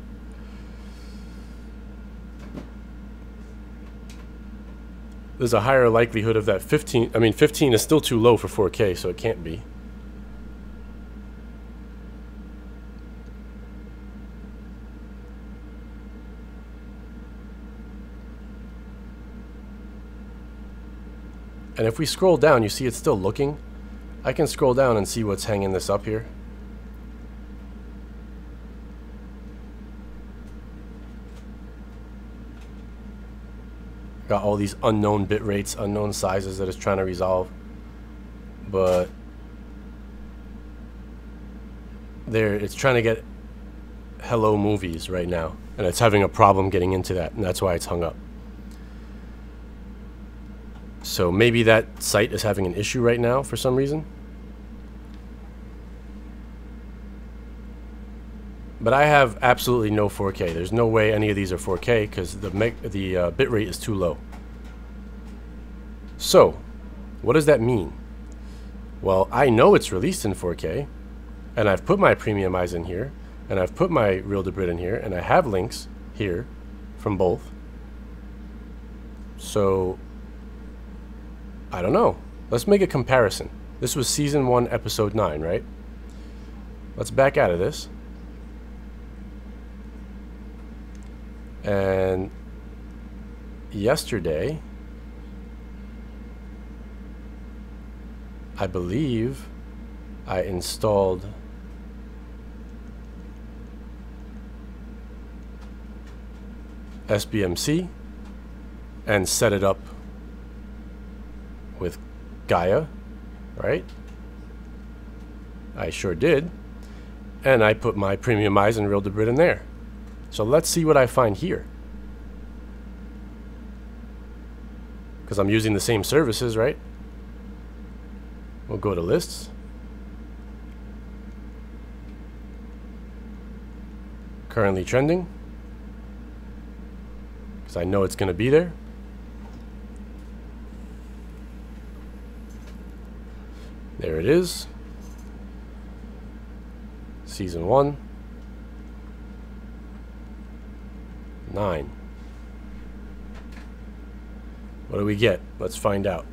there's a higher likelihood of that 15. I mean, 15 is still too low for 4K, so it can't be. And if we scroll down, you see it's still looking. I can scroll down and see what's hanging this up here. Got all these unknown bit rates, unknown sizes that it's trying to resolve. But there, it's trying to get hello movies right now, and it's having a problem getting into that, and that's why it's hung up. So maybe that site is having an issue right now for some reason. But I have absolutely no 4K. There's no way any of these are 4K because the bit rate is too low. So, what does that mean? Well, I know it's released in 4K, and I've put my Premium Eyes in here, and I've put my Real Debrid in here, and I have links here from both. So, I don't know. Let's make a comparison. This was Season 1, Episode 9, right? Let's back out of this. And yesterday, I believe I installed SBMC and set it up with Gaia, right? I sure did. And I put my Premium Eyes and Real Debrid in there. So let's see what I find here. Because I'm using the same services, right? We'll go to lists. Currently trending. Because I know it's going to be there. There it is. Season 1. 9. What do we get? Let's find out.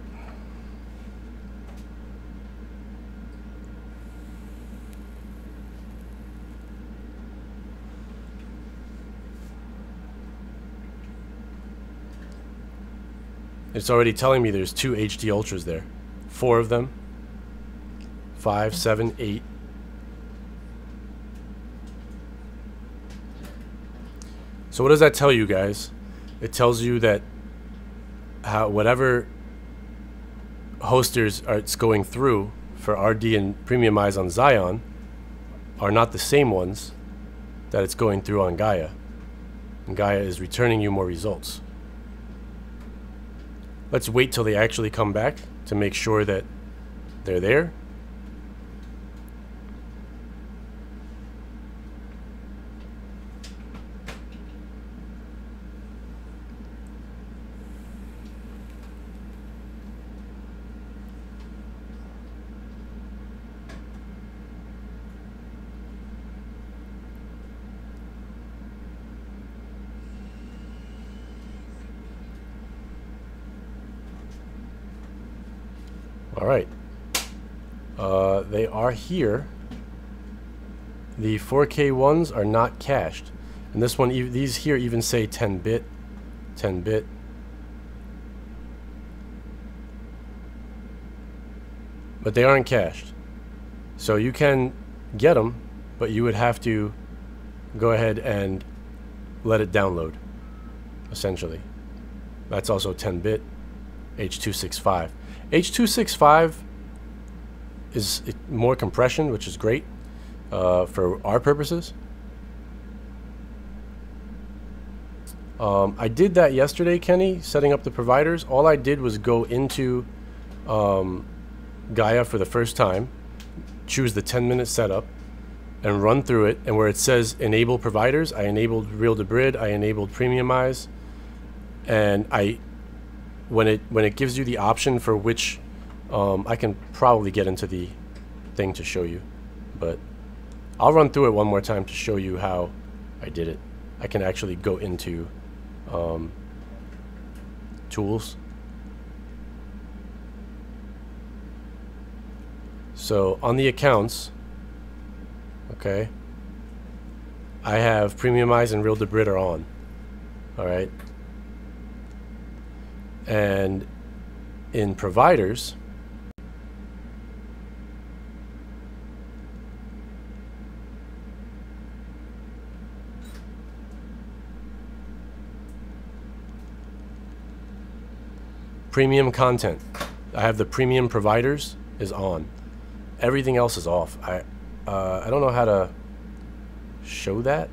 It's already telling me there's 2 HD Ultras there. 4 of them. 5, 7, 8. So what does that tell you guys? It tells you that whatever hosters it's going through for RD and Premium Eyes on Xeon are not the same ones that it's going through on Gaia. And Gaia is returning you more results. Let's wait till they actually come back to make sure that they're there. All right, they are here. The 4K ones are not cached, and this one, these here even say 10-bit, 10-bit. But they aren't cached, so you can get them, but you would have to go ahead and let it download. Essentially, that's also 10-bit, H.265. H.265 is more compression, which is great for our purposes. I did that yesterday, Kenny, setting up the providers. All I did was go into Gaia for the first time, choose the 10-minute setup, and run through it. And where it says enable providers, I enabled Real Debrid, I enabled Premium Eyes, and when it gives you the option for which, I can probably get into the thing to show you, but I'll run through it one more time to show you how I did it. I can actually go into tools So on the accounts, okay, I have Premiumize and Real to Brid are on. Alright. And in providers, premium content, I have the premium providers is on. Everything else is off. I don't know how to show that.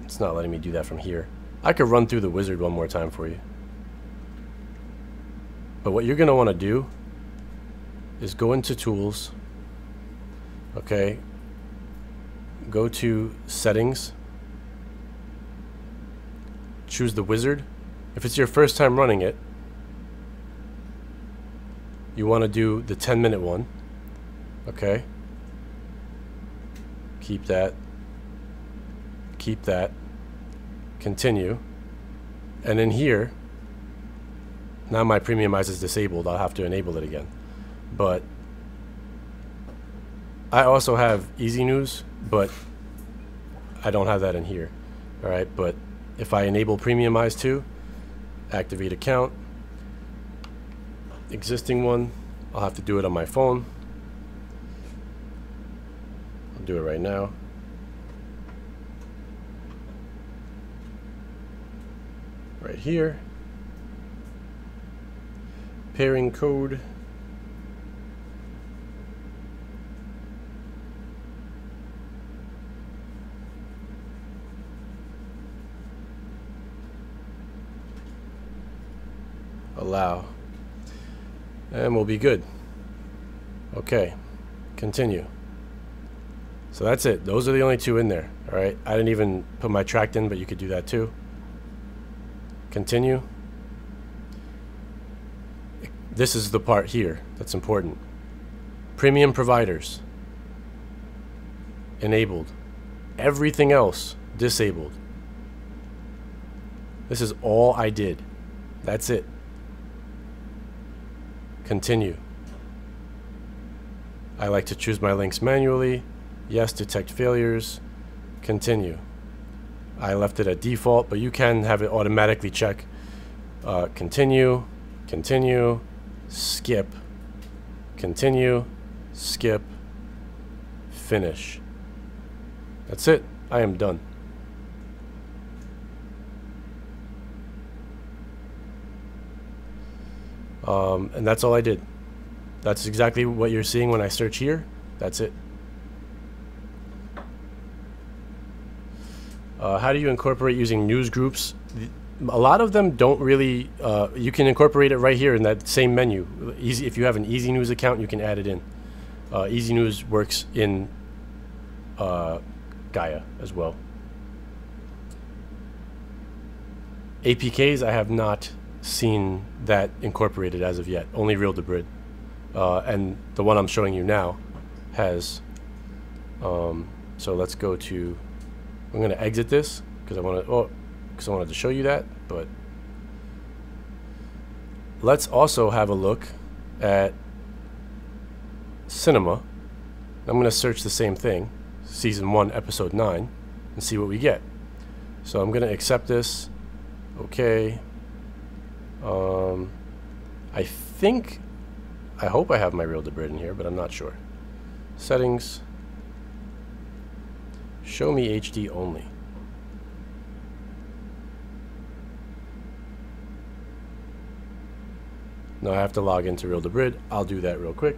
It's not letting me do that from here. I could run through the wizard one more time for you. But what you're going to want to do is go into tools. Okay. Go to settings. Choose the wizard. If it's your first time running it, you want to do the 10-minute one. Okay. Keep that. Keep that. Continue. And in here, now my Premiumize is disabled. I'll have to enable it again. But I also have Easy News, but I don't have that in here. Alright, but if I enable Premiumize too, activate account, existing one, I'll have to do it on my phone. I'll do it right now. Right here. Pairing code. Allow. And we'll be good. Okay. Continue. So that's it. Those are the only two in there. Alright. I didn't even put my tract in, but you could do that too. Continue. This is the part here that's important. Premium providers. Enabled. Everything else disabled. This is all I did. That's it. Continue. I like to choose my links manually. Yes, detect failures. Continue. I left it at default, but you can have it automatically check. Continue. Continue. Skip. Continue. Skip. Finish. That's it. I am done. And that's all I did. That's exactly what you're seeing when I search here. That's it. How do you incorporate using news groups? A lot of them don't really. You can incorporate it right here in that same menu. Easy. If you have an Easy News account, you can add it in. Easy News works in Gaia as well. APKs, I have not seen that incorporated as of yet. Only Real to Brid. And the one I'm showing you now has. So let's go to. I'm going to exit this because I want to. Oh, because I wanted to show you that. But let's also have a look at Cinema. I'm going to search the same thing, Season 1, Episode 9, and see what we get. So I'm going to accept this. Okay. I hope I have my Real to Brid in here, but I'm not sure. Settings. Show me HD only. Now I have to log into Real to Brid. I'll do that real quick.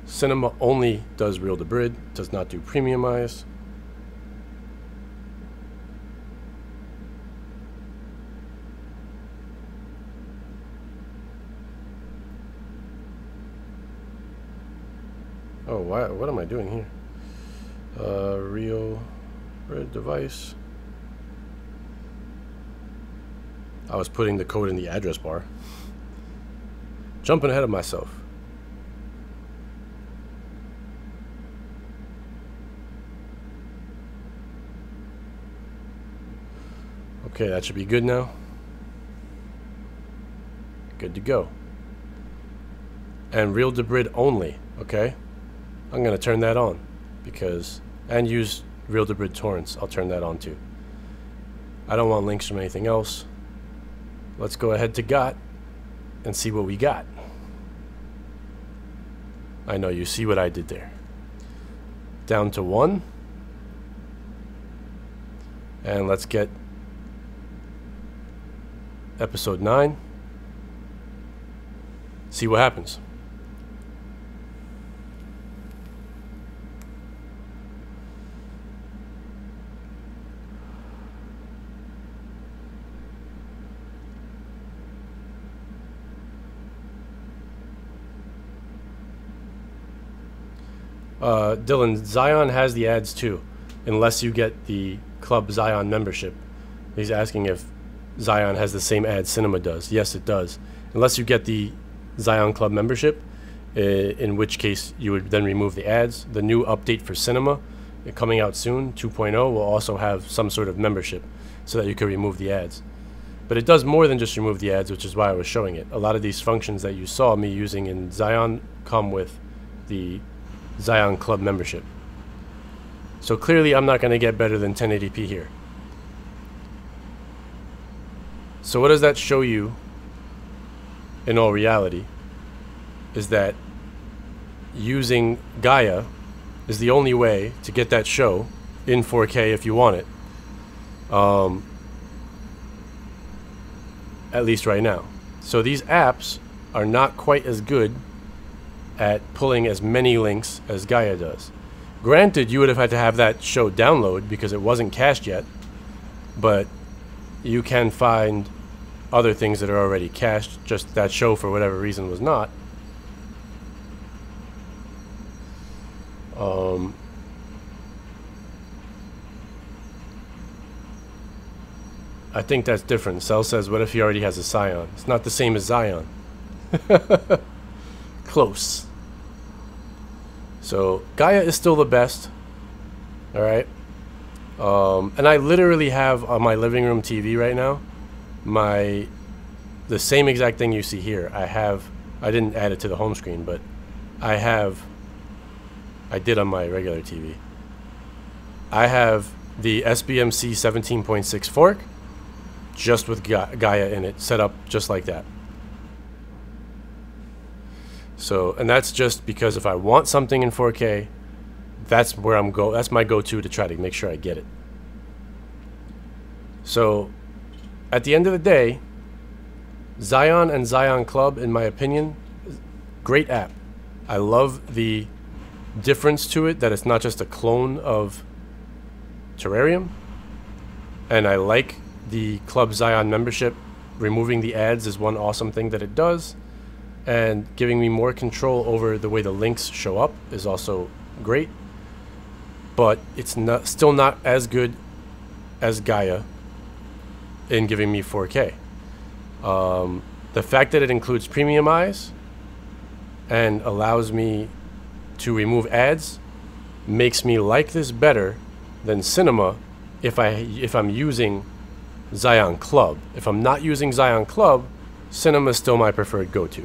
Cinema only does Real to Brid, does not do Premiumize. Oh, what am I doing here? Real Brid device. I was putting the code in the address bar. Jumping ahead of myself. Okay, that should be good now. Good to go. And real debrid only, okay? I'm going to turn that on because, and use real debrid torrents. I'll turn that on too. I don't want links from anything else. Let's go ahead to GOT and see what we got. I know you see what I did there. Down to 1. And let's get episode 9. See what happens. Dylan, Zion has the ads too, unless you get the Club Zion membership. He's asking if Zion has the same ads Cinema does. Yes, it does. Unless you get the Zion Club membership, in which case you would then remove the ads. The new update for Cinema, coming out soon, 2.0, will also have some sort of membership so that you can remove the ads. But it does more than just remove the ads, which is why I was showing it. A lot of these functions that you saw me using in Zion come with the Zion Club membership. So clearly I'm not going to get better than 1080p here. So what does that show you in all reality is that using Gaia is the only way to get that show in 4K if you want it. At least right now. So these apps are not quite as good at pulling as many links as Gaia does. Granted, you would have had to have that show download because it wasn't cached yet, but you can find other things that are already cached, just that show for whatever reason was not. I think that's different. Cell says, what if he already has a Scion? It's not the same as Zion. Close. So Gaia is still the best. Alright. And I literally have on my living room TV right now the same exact thing you see here. I didn't add it to the home screen, but I did on my regular TV. I have the SBMC 17.6 fork just with Gaia in it, set up just like that. So, and that's just because if I want something in 4K, that's where that's my go-to to try to make sure I get it. So, at the end of the day, Zion and Zion Club, in my opinion, great app. I love the difference to it, that it's not just a clone of Terrarium. And I like the Club Zion membership. Removing the ads is one awesome thing that it does. And giving me more control over the way the links show up is also great. But it's still not as good as Gaia in giving me 4K. The fact that it includes premium eyes and allows me to remove ads makes me like this better than Cinema if I'm using Zion Club. If I'm not using Zion Club, Cinema is still my preferred go-to.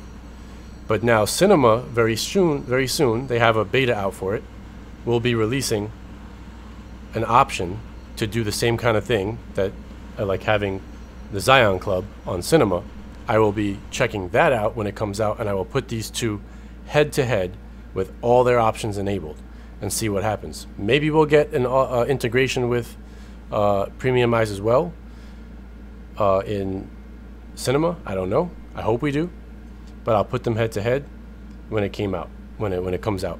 But now Cinema, very soon, they have a beta out for it, will be releasing an option to do the same kind of thing that I like having the Zion Club on Cinema. I will be checking that out when it comes out, and I will put these two head to head with all their options enabled and see what happens. Maybe we'll get an integration with Premium Eyes as well in Cinema. I don't know. I hope we do. But I'll put them head to head when it comes out.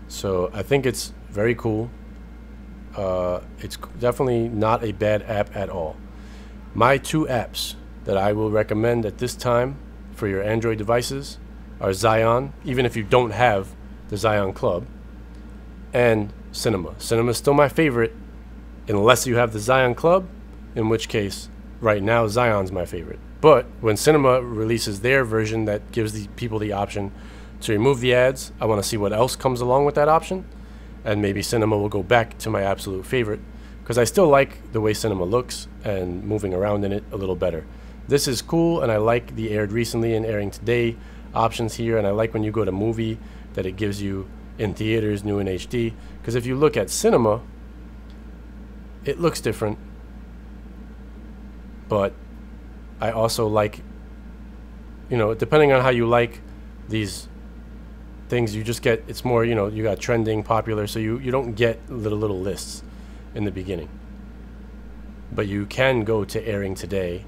So I think it's very cool. It's definitely not a bad app at all. My two apps that I will recommend at this time for your Android devices are Zion, even if you don't have the Zion Club, and Cinema. Cinema is still my favorite, unless you have the Zion Club, in which case, right now, Zion's my favorite. But when Cinema releases their version that gives the people the option to remove the ads, I want to see what else comes along with that option, and maybe Cinema will go back to my absolute favorite, because I still like the way Cinema looks and moving around in it a little better. This is cool, and I like the aired recently and airing today options here, and I like when you go to movie that it gives you in theaters, new in HD, because if you look at Cinema, it looks different, but I also like, you know, depending on how you like these things, you just get, it's more, you know, you got trending, popular, so you don't get little lists in the beginning. But you can go to airing today,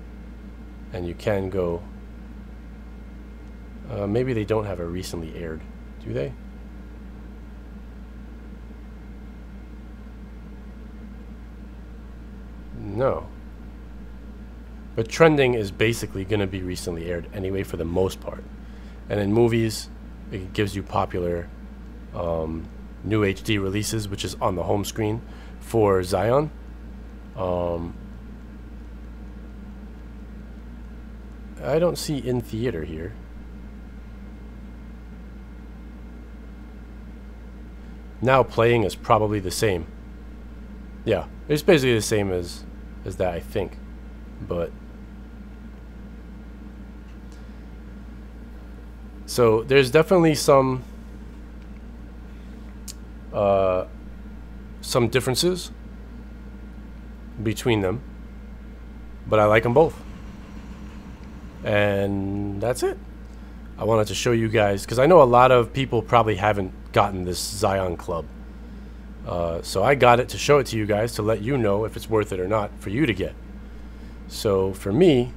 and you can go, maybe they don't have a recently aired, do they? No. But trending is basically going to be recently aired anyway for the most part. And in movies, it gives you popular new HD releases, which is on the home screen for Zion. I don't see in theater here. Now playing is probably the same. Yeah, it's basically the same as that, I think. But so there's definitely some differences between them, but I like them both. And that's it. I wanted to show you guys, because I know a lot of people probably haven't gotten this Zion Club. So I got it to show it to you guys to let you know if it's worth it or not for you to get. So for me,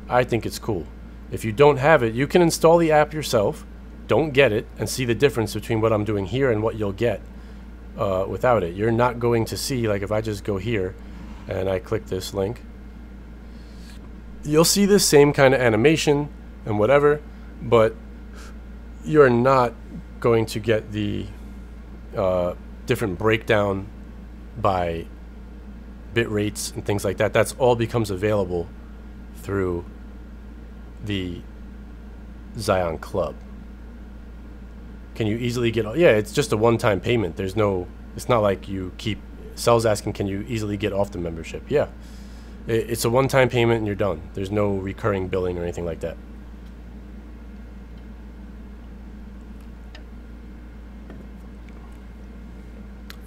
I think it's cool. If you don't have it, you can install the app yourself, don't get it, and see the difference between what I'm doing here and what you'll get without it. You're not going to see, like if I just go here and I click this link, you'll see the same kind of animation and whatever, but you're not going to get the different breakdown by bit rates and things like that. That's all becomes available through the Zion Club. Can you easily get, yeah, it's just a one-time payment. There's no, it's not like you keep, Cell's asking, can you easily get off the membership? Yeah, it's a one-time payment and you're done. There's no recurring billing or anything like that.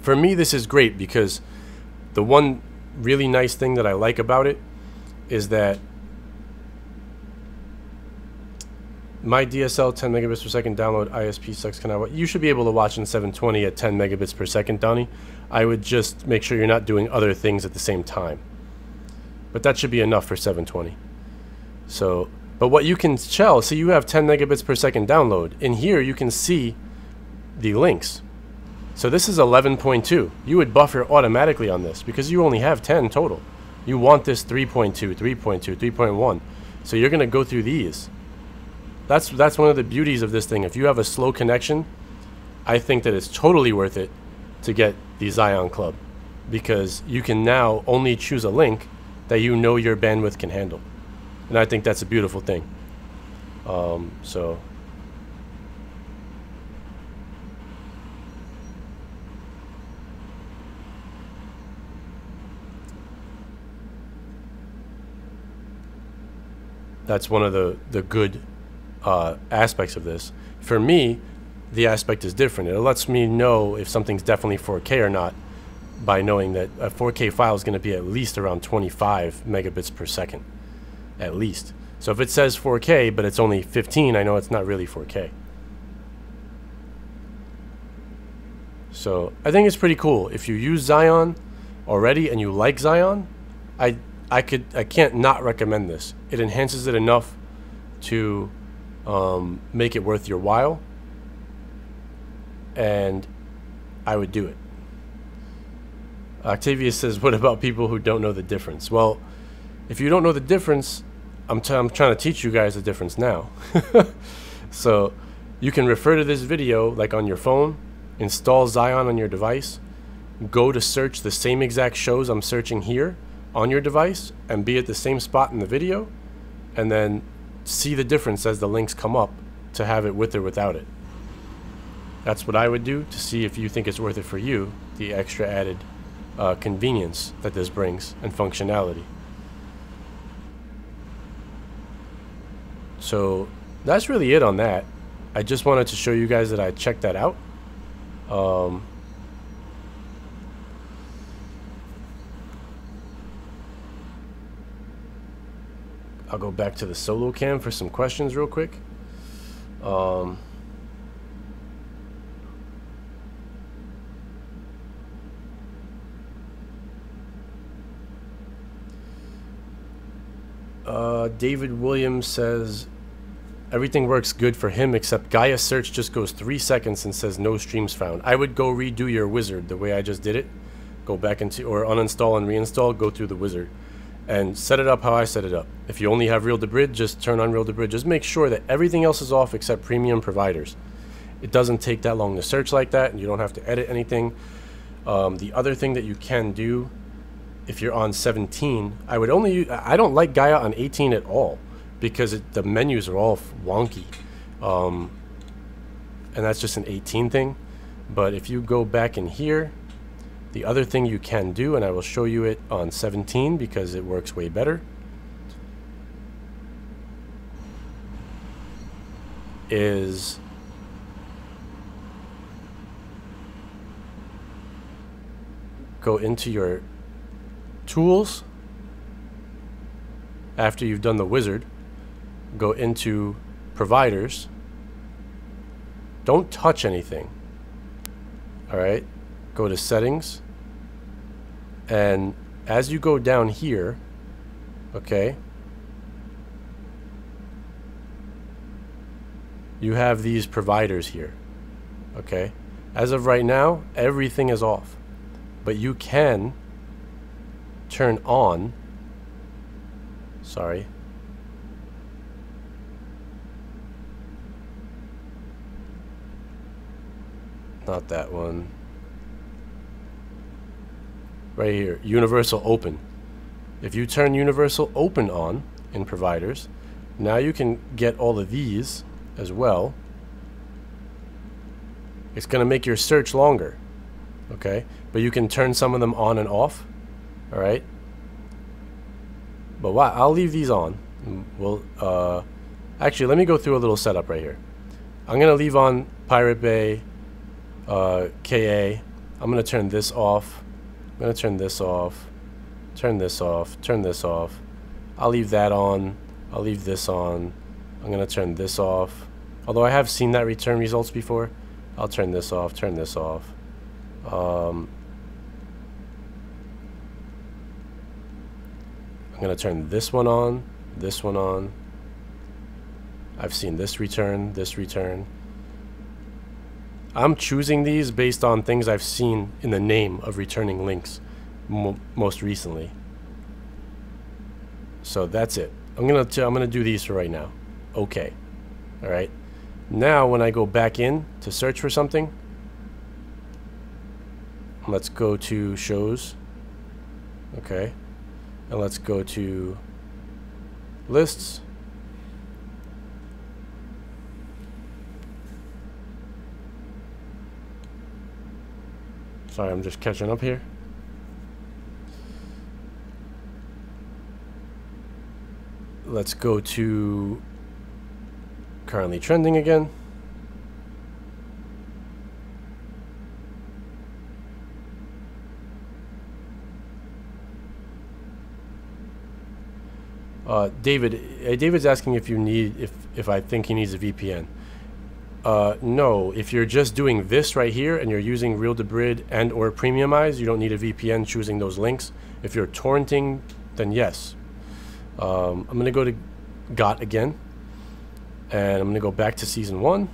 For me, this is great because the one really nice thing that I like about it is that my DSL 10 megabits per second download ISP sucks. You should be able to watch in 720 at 10 megabits per second, Donnie. I would just make sure you're not doing other things at the same time. But that should be enough for 720. So, but what you can tell, so you have 10 megabits per second download. In here, you can see the links. So this is 11.2. You would buffer automatically on this because you only have 10 total. You want this 3.2, 3.2, 3.1. So you're going to go through these. That's one of the beauties of this thing. If you have a slow connection, I think that it's totally worth it to get the Zion Club because you can now only choose a link that you know your bandwidth can handle. And I think that's a beautiful thing. So that's one of the good aspects of this. For me, the aspect is different. It lets me know if something's definitely 4K or not by knowing that a 4K file is going to be at least around 25 megabits per second, at least. So if it says 4K but it's only 15, I know it's not really 4K. So I think it's pretty cool. If you use Zion already and you like Zion, I can't not recommend this. It enhances it enough to make it worth your while, and I would do it. Octavius says, what about people who don't know the difference? Well, if you don't know the difference, I'm trying to teach you guys the difference now. So you can refer to this video like on your phone, install Zion on your device, go to search the same exact shows I'm searching here on your device and be at the same spot in the video, and then see the difference as the links come up to have it with or without it. That's what I would do to see if you think it's worth it for you, the extra added convenience that this brings and functionality. So that's really it on that. I just wanted to show you guys that I checked that out. I'll go back to the solo cam for some questions real quick. David Williams says everything works good for him except Gaia search just goes 3 seconds and says no streams found. I would go redo your wizard the way I just did it. Go back into, or uninstall and reinstall, go through the wizard and set it up how I set it up. If you only have Real to Bridge, just turn on Real to Bridge. Just make sure that everything else is off except premium providers. It doesn't take that long to search like that, and you don't have to edit anything. The other thing that you can do, if you're on 17, I would only use, I don't like Gaia on 18 at all because the menus are all wonky. And that's just an 18 thing. But if you go back in here, the other thing you can do, and I will show you it on 17 because it works way better, is go into your tools. After you've done the wizard, go into providers. Don't touch anything. Alright, go to settings, and as you go down here, okay, you have these providers here. Okay, as of right now everything is off, but you can turn on, sorry, not that one, right here, universal open. If you turn universal open on in providers, now you can get all of these as well. It's going to make your search longer, okay, but you can turn some of them on and off. All right, but wow, I'll leave these on. We'll actually, let me go through a little setup right here. I'm gonna leave on Pirate Bay, KA. I'm gonna turn this off. I'm gonna turn this off, turn this off, turn this off. I'll leave that on. I'll leave this on. I'm gonna turn this off. Although I have seen that return results before, I'll turn this off, turn this off. I'm going to turn this one on, this one on. I've seen this return, this return. I'm choosing these based on things I've seen in the name of returning links most recently. So that's it. I'm gonna do these for right now. Okay. All right. Now when I go back in to search for something, let's go to shows. Okay. And let's go to lists. Sorry, I'm just catching up here. Let's go to currently trending again. David's asking if you need, if I think he needs a VPN. No, if you're just doing this right here and you're using Real to Bridge and or Premiumize, you don't need a VPN choosing those links. If you're torrenting, then yes. I'm gonna go to GOT again, and I'm gonna go back to season 1.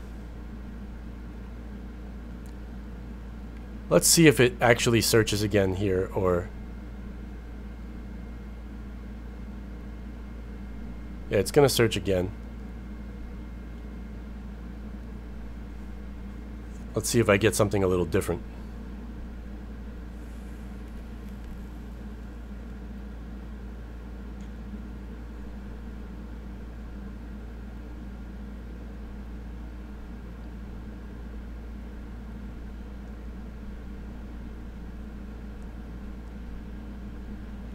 Let's see if it actually searches again here, or yeah, it's gonna search again. Let's see if I get something a little different.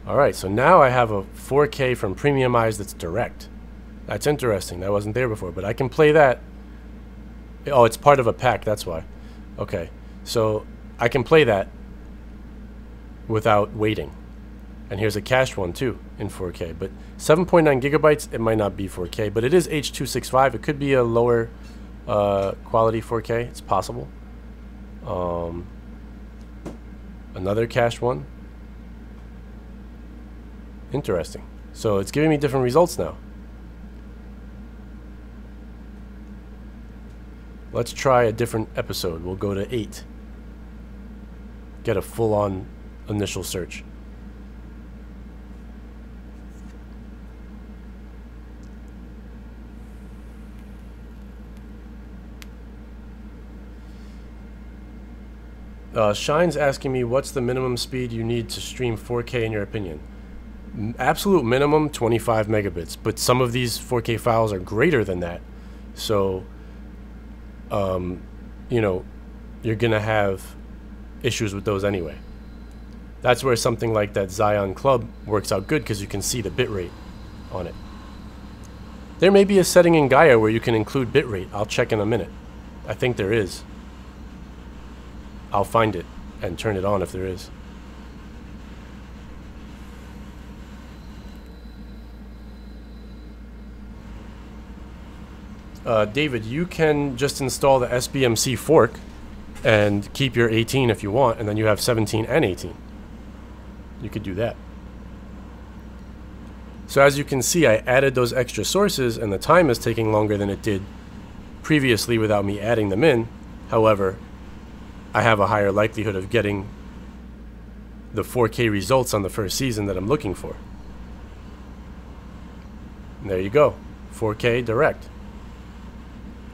Alright, so now I have a 4K from Premiumize that's direct. That's interesting. That wasn't there before, but I can play that. Oh, it's part of a pack, that's why. Okay, so I can play that without waiting. And here's a cached one too in 4K, but 7.9 gigabytes, it might not be 4K, but it is H.265. It could be a lower quality 4K. It's possible. Another cached one. Interesting. So it's giving me different results now. Let's try a different episode. We'll go to 8. Get a full-on initial search. Shine's asking me, what's the minimum speed you need to stream 4K in your opinion? Absolute minimum 25 megabits, but some of these 4K files are greater than that. So, you know, you're gonna have issues with those anyway. That's where something like that Xeon Club works out good, because you can see the bitrate on it. There may be a setting in Gaia where you can include bitrate. I'll check in a minute. I think there is. I'll find it and turn it on if there is. David, you can just install the SBMC fork and keep your 18 if you want, and then you have 17 and 18. You could do that. So as you can see, I added those extra sources, and the time is taking longer than it did previously without me adding them in. However, I have a higher likelihood of getting the 4K results on the first season that I'm looking for. And there you go. 4K direct.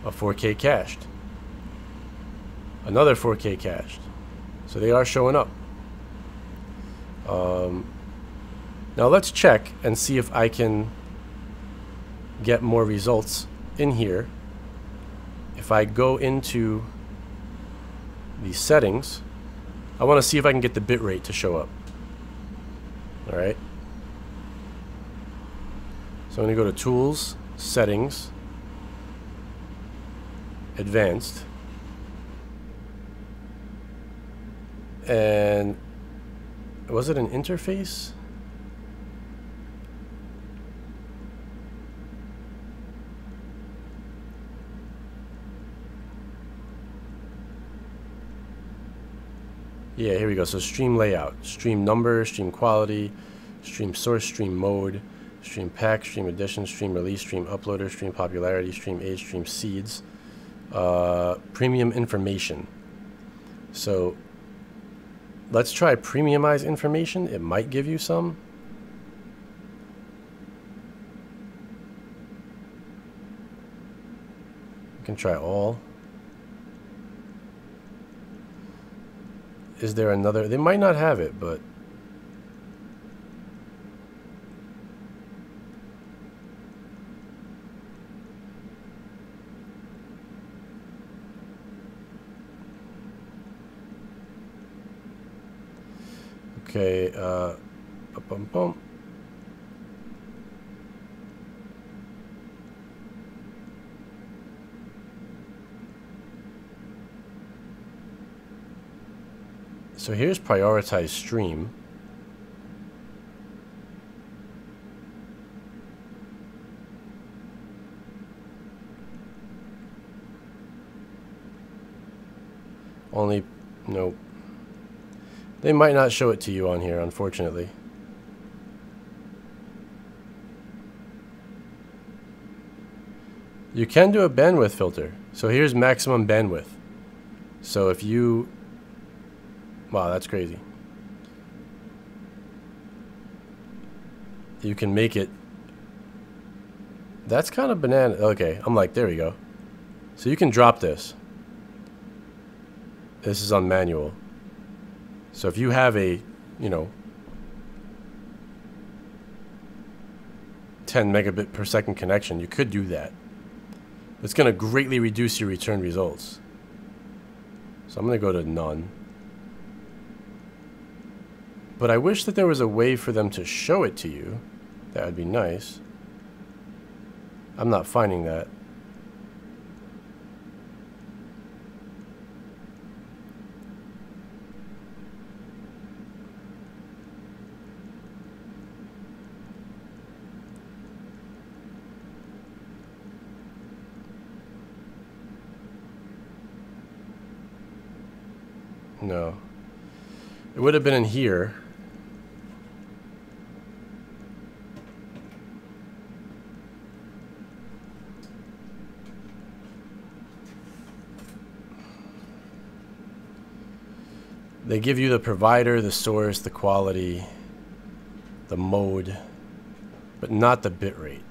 A 4K cached. Another 4K cached. So they are showing up. Now let's check and see if I can get more results in here. If I go into the settings, I want to see if I can get the bitrate to show up. Alright. So I'm going to go to Tools, Settings, Advanced, and was it an interface? Yeah, here we go. So stream layout, stream number, stream quality, stream source, stream mode, stream pack, stream edition, stream release, stream uploader, stream popularity, stream age, stream seeds, premium information. So let's try premiumize information. It might give you some. You can try all. Is there another? They might not have it, but okay, bum, bum. So here's prioritize stream. Only, nope. They might not show it to you on here, unfortunately. You can do a bandwidth filter. So here's maximum bandwidth. So if you... Wow, that's crazy. You can make it... That's kind of banana. Okay, I'm like, there we go. So you can drop this. This is on manual. So if you have a, you know, 10 megabit per second connection, you could do that. It's going to greatly reduce your return results. So I'm going to go to none. But I wish that there was a way for them to show it to you. That would be nice. I'm not finding that. No. It would have been in here. They give you the provider, the source, the quality, the mode, but not the bitrate.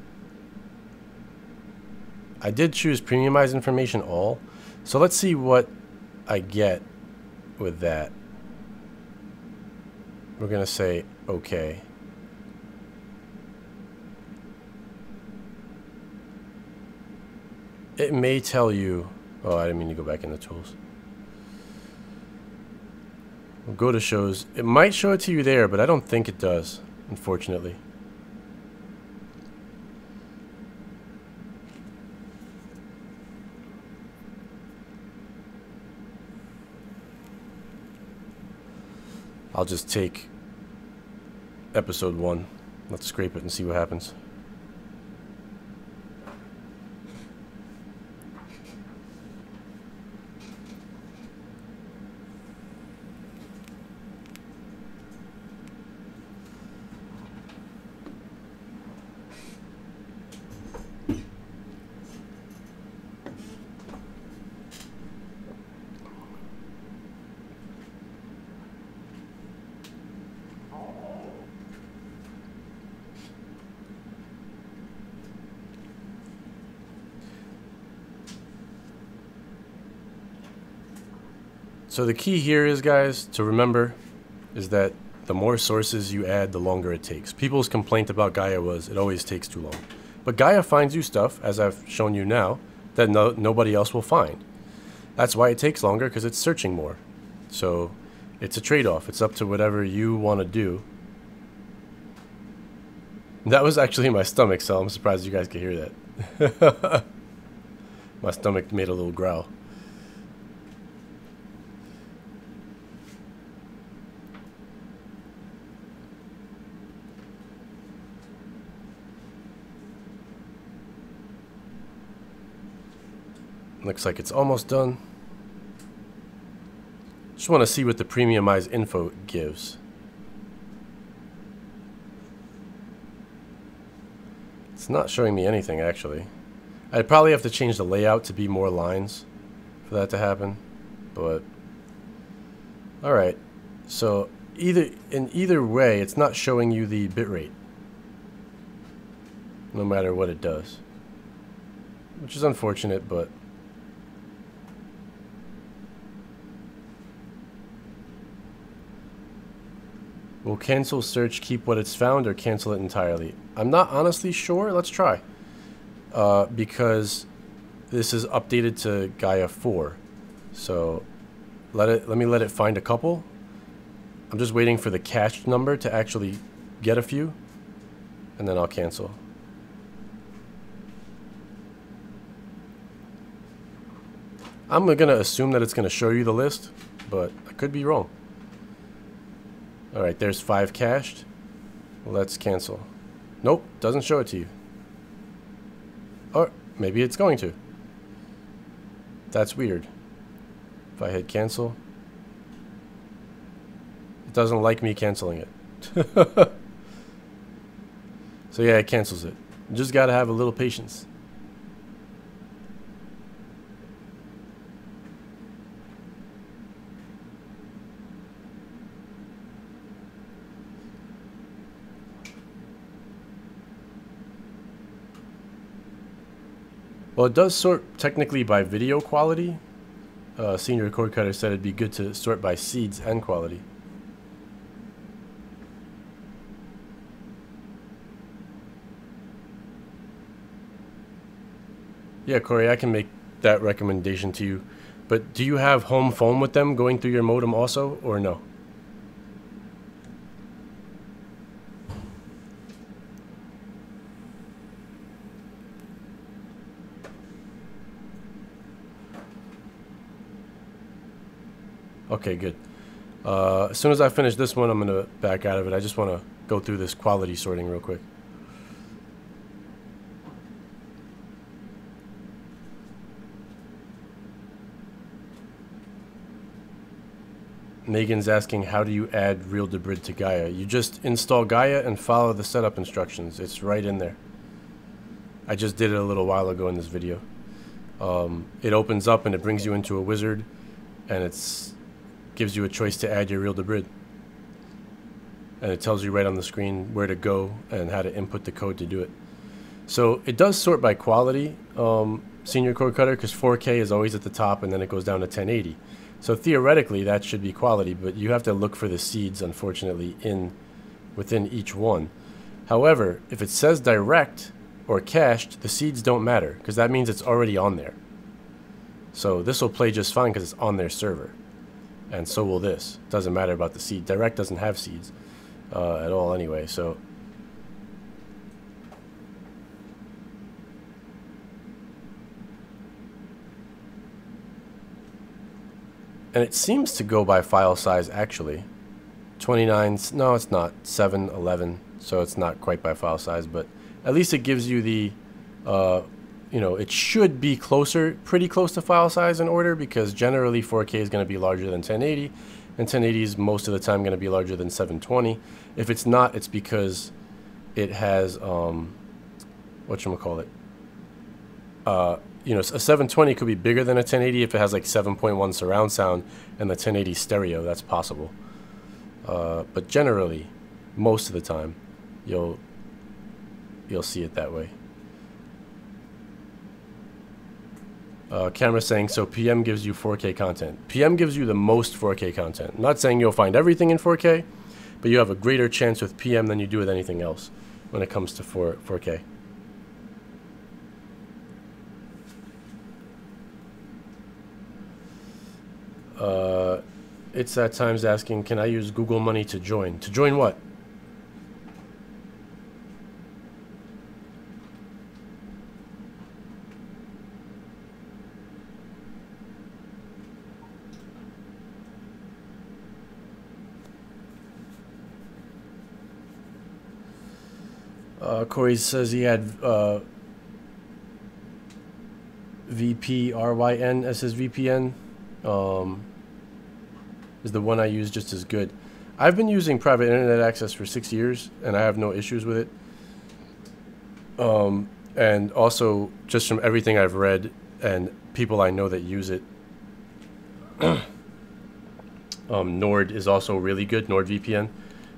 I did choose premiumize information all, so let's see what I get with that. We're gonna say okay. It may tell you, oh, I didn't mean to go back in the tools. We'll go to shows. It might show it to you there, but I don't think it does, unfortunately. I'll just take episode 1. Let's scrape it and see what happens. So the key here is, guys, to remember is that the more sources you add, the longer it takes. People's complaint about Gaia was it always takes too long. But Gaia finds you stuff, as I've shown you now, that nobody else will find. That's why it takes longer, because it's searching more. So it's a trade-off. It's up to whatever you want to do. That was actually my stomach, so I'm surprised you guys could hear that. My stomach made a little growl. Looks like it's almost done. Just want to see what the premiumized info gives. It's not showing me anything, actually. I'd probably have to change the layout to be more lines for that to happen, but alright. So in either way, it's not showing you the bitrate, no matter what it does, which is unfortunate, but will cancel search keep what it's found or cancel it entirely? I'm not honestly sure. Let's try. Because this is updated to Gaia 4. So let me let it find a couple. I'm just waiting for the cached number to actually get a few, and then I'll cancel. I'm gonna assume that it's gonna show you the list, but I could be wrong. Alright, there's 5 cached. Let's cancel. Nope, doesn't show it to you. Or maybe it's going to. That's weird. If I hit cancel, it doesn't like me canceling it. So yeah, it cancels it. You just gotta have a little patience. Well, it does sort technically by video quality. Senior Cord Cutter said it'd be good to sort by seeds and quality. Yeah, Corey, I can make that recommendation to you. But do you have home phone with them going through your modem also, or no? Okay, good. As soon as I finish this one, I'm going to back out of it. I just want to go through this quality sorting real quick. Megan's asking, how do you add Real Debrid to Gaia? You just install Gaia and follow the setup instructions. It's right in there. I just did it a little while ago in this video. It opens up and it brings you into a wizard, and it's gives you a choice to add your Real Debrid. And it tells you right on the screen where to go and how to input the code to do it. So it does sort by quality, Senior Cord Cutter, because 4K is always at the top and then it goes down to 1080. So theoretically that should be quality, but you have to look for the seeds, unfortunately, within each one. However, if it says direct or cached, the seeds don't matter, because that means it's already on there. So this will play just fine because it's on their server, and so will this. Doesn't matter about the seed. Direct doesn't have seeds at all anyway. So and it seems to go by file size, actually. 29, no, it's not. 7, 11, so it's not quite by file size, but at least it gives you the, you know, it should be closer, pretty close to file size in order, because generally 4K is going to be larger than 1080, and 1080 is most of the time going to be larger than 720. If it's not, it's because it has, whatchamacallit, you know, a 720 could be bigger than a 1080 if it has like 7.1 surround sound and the 1080 stereo. That's possible. But generally, most of the time, you'll see it that way. Camera saying, so PM gives you 4K content. PM gives you the most 4K content. I'm not saying you'll find everything in 4K, but you have a greater chance with PM than you do with anything else when it comes to 4K. It's at times asking, can I use Google Money to join? To join what? Corey says he had VPRYN as his VPN. Is the one I use just as good? I've been using private internet access for 6 years, and I have no issues with it. And also, just from everything I've read and people I know that use it, Nord is also really good, NordVPN.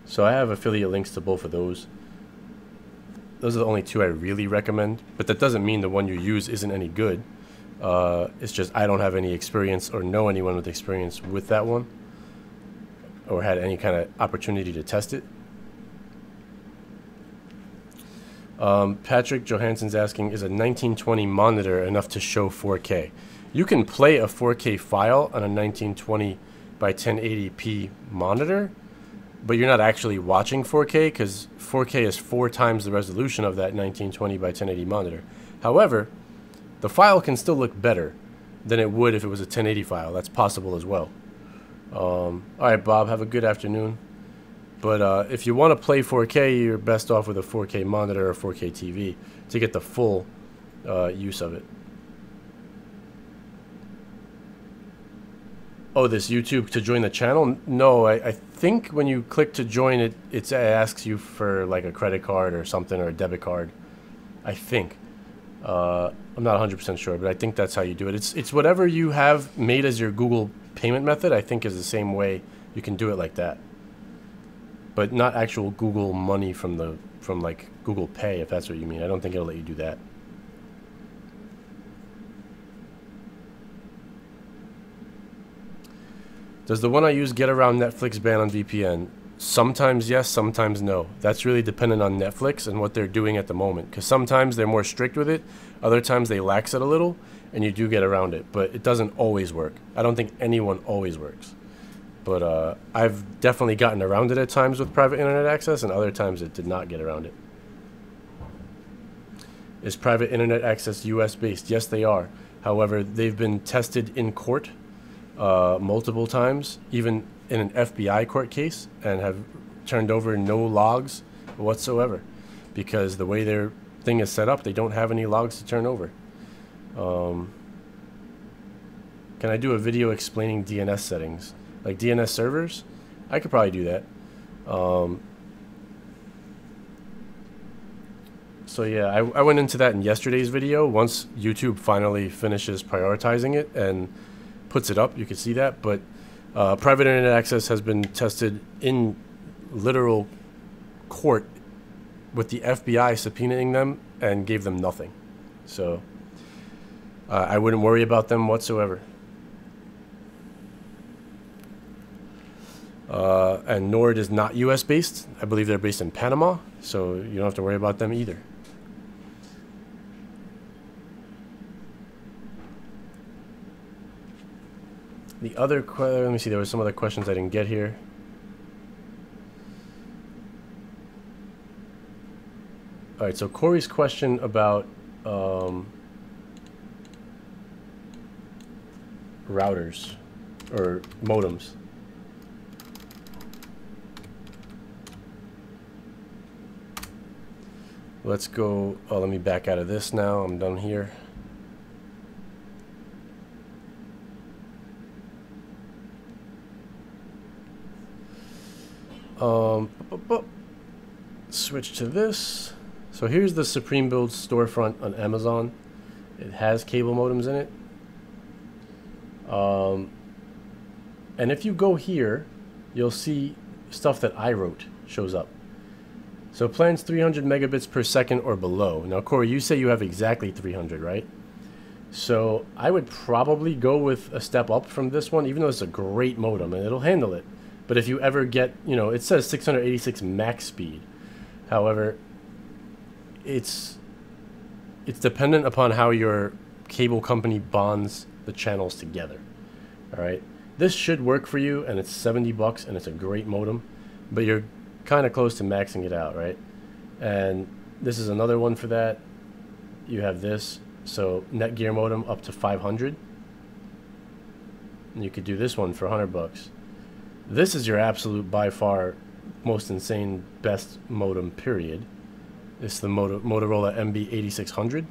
So I have affiliate links to both of those. Those are the only two I really recommend, but that doesn't mean the one you use isn't any good. It's just I don't have any experience or know anyone with experience with that one, or had any kind of opportunity to test it. Patrick Johansson's asking, is a 1920 monitor enough to show 4K? You can play a 4K file on a 1920 by 1080p monitor, but you're not actually watching 4K, because 4K is 4 times the resolution of that 1920 by 1080 monitor. However, the file can still look better than it would if it was a 1080 file. That's possible as well. All right, Bob, have a good afternoon. But if you want to play 4K, you're best off with a 4K monitor or 4K TV to get the full use of it. Oh, this YouTube to join the channel? No, I think when you click to join it, it asks you for like a credit card or something, or a debit card. I think. I'm not 100% sure, but I think that's how you do it. It's whatever you have made as your Google payment method, I think is the same way you can do it like that. But not actual Google money from like Google Pay, if that's what you mean. I don't think it'll let you do that. Does the one I use get around Netflix ban on VPN? Sometimes yes, sometimes no. That's really dependent on Netflix and what they're doing at the moment. Because sometimes they're more strict with it. Other times they lax it a little, and you do get around it. But it doesn't always work. I don't think anyone always works. But I've definitely gotten around it at times with private internet access, and other times it did not get around it. Is private internet access US based? Yes, they are. However, they've been tested in court multiple times, even in an FBI court case, and have turned over no logs whatsoever, because the way their thing is set up, they don't have any logs to turn over. Can I do a video explaining DNS settings, like DNS servers? I could probably do that. So yeah, I went into that in yesterday's video. Once YouTube finally finishes prioritizing it and puts it up, you can see that. But private internet access has been tested in literal court with the FBI subpoenaing them and gave them nothing. So I wouldn't worry about them whatsoever. And Nord is not US based. I believe they're based in Panama, so you don't have to worry about them either. The other let me see, there were some other questions I didn't get here. Alright, so Corey's question about routers or modems. Let's go, let me back out of this now. I'm done here. Switch to this. So here's the Supreme Build storefront on Amazon. It has cable modems in it. And if you go here, you'll see stuff that I wrote shows up. So plans 300 megabits per second or below. Now, Corey, you say you have exactly 300, right? So I would probably go with a step up from this one, even though it's a great modem and it'll handle it. But if you ever get, you know, it says 686 max speed. However, it's dependent upon how your cable company bonds the channels together. All right, this should work for you, and it's 70 bucks, and it's a great modem, but you're kind of close to maxing it out, right? And this is another one for that. You have this, so Netgear modem up to 500, and you could do this one for 100 bucks. This is your absolute, by far, most insane best modem, period. It's the Motorola MB8600.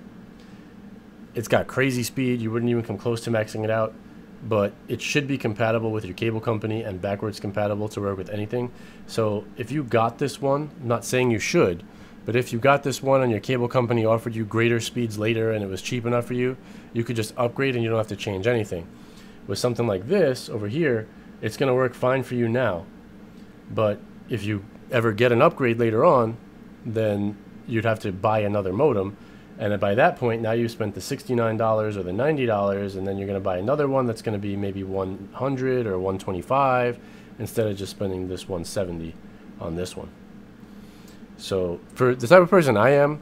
It's got crazy speed. You wouldn't even come close to maxing it out, but it should be compatible with your cable company and backwards compatible to work with anything. So if you got this one, I'm not saying you should, but if you got this one and your cable company offered you greater speeds later and it was cheap enough for you, you could just upgrade and you don't have to change anything. With something like this over here, it's going to work fine for you now. But if you ever get an upgrade later on, then you'd have to buy another modem. And by that point, now you've spent the $69 or the $90, and then you're going to buy another one that's going to be maybe 100 or 125 instead of just spending this 170 on this one. So for the type of person I am,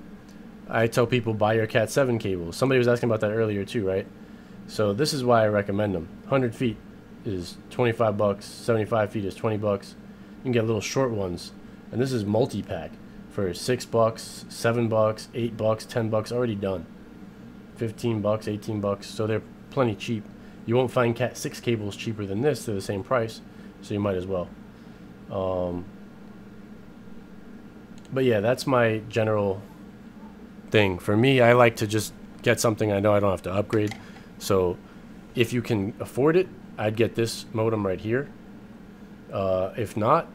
I tell people buy your Cat 7 cables. Somebody was asking about that earlier too, right? So this is why I recommend them. 100 feet is 25 bucks, 75 feet is 20 bucks. You can get little short ones, and this is multi-pack for 6 bucks, 7 bucks, 8 bucks, 10 bucks, already done. 15 bucks, 18 bucks, so they're plenty cheap. You won't find Cat 6 cables cheaper than this. They're the same price, so you might as well. But yeah, that's my general thing. For me, I like to just get something I know I don't have to upgrade. So if you can afford it, I'd get this modem right here. If not,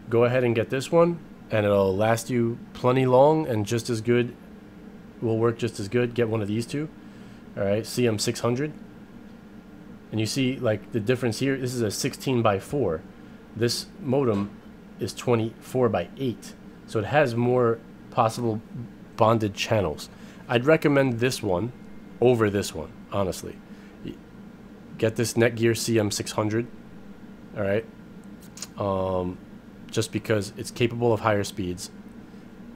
go ahead and get this one, and it'll last you plenty long and just as good, will work just as good. Get one of these two. All right, CM600. And you see like the difference here. This is a 16 by 4. This modem is 24 by 8. So it has more possible bonded channels. I'd recommend this one over this one, honestly. Get this Netgear CM600. All right. Just because it's capable of higher speeds,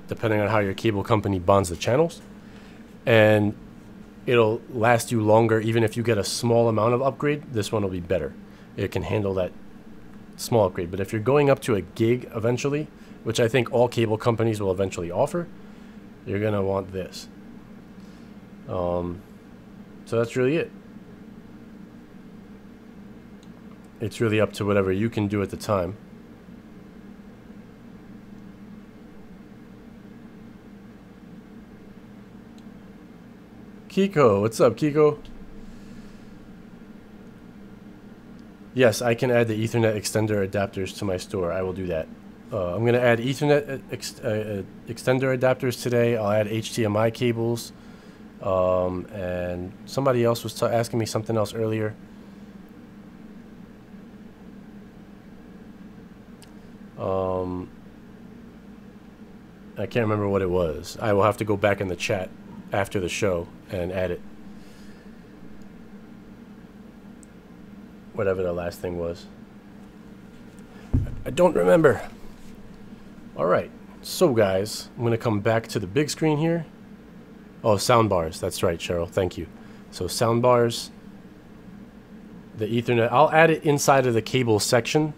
depending on how your cable company bonds the channels, and it'll last you longer. Even if you get a small amount of upgrade, this one will be better. It can handle that small upgrade. But if you're going up to a gig eventually, which I think all cable companies will eventually offer, you're gonna want this. So that's really it. It's really up to whatever you can do at the time. Kiko, what's up, Kiko? Yes, I can add the Ethernet extender adapters to my store. I will do that. I'm going to add Ethernet extender adapters today. I'll add HDMI cables. And somebody else was asking me something else earlier. I can't remember what it was. I will have to go back in the chat after the show and add it. Whatever the last thing was. I don't remember. Alright, so guys, I'm going to come back to the big screen here. Oh, soundbars. That's right, Cheryl. Thank you. So soundbars, the Ethernet. I'll add it inside of the cable section.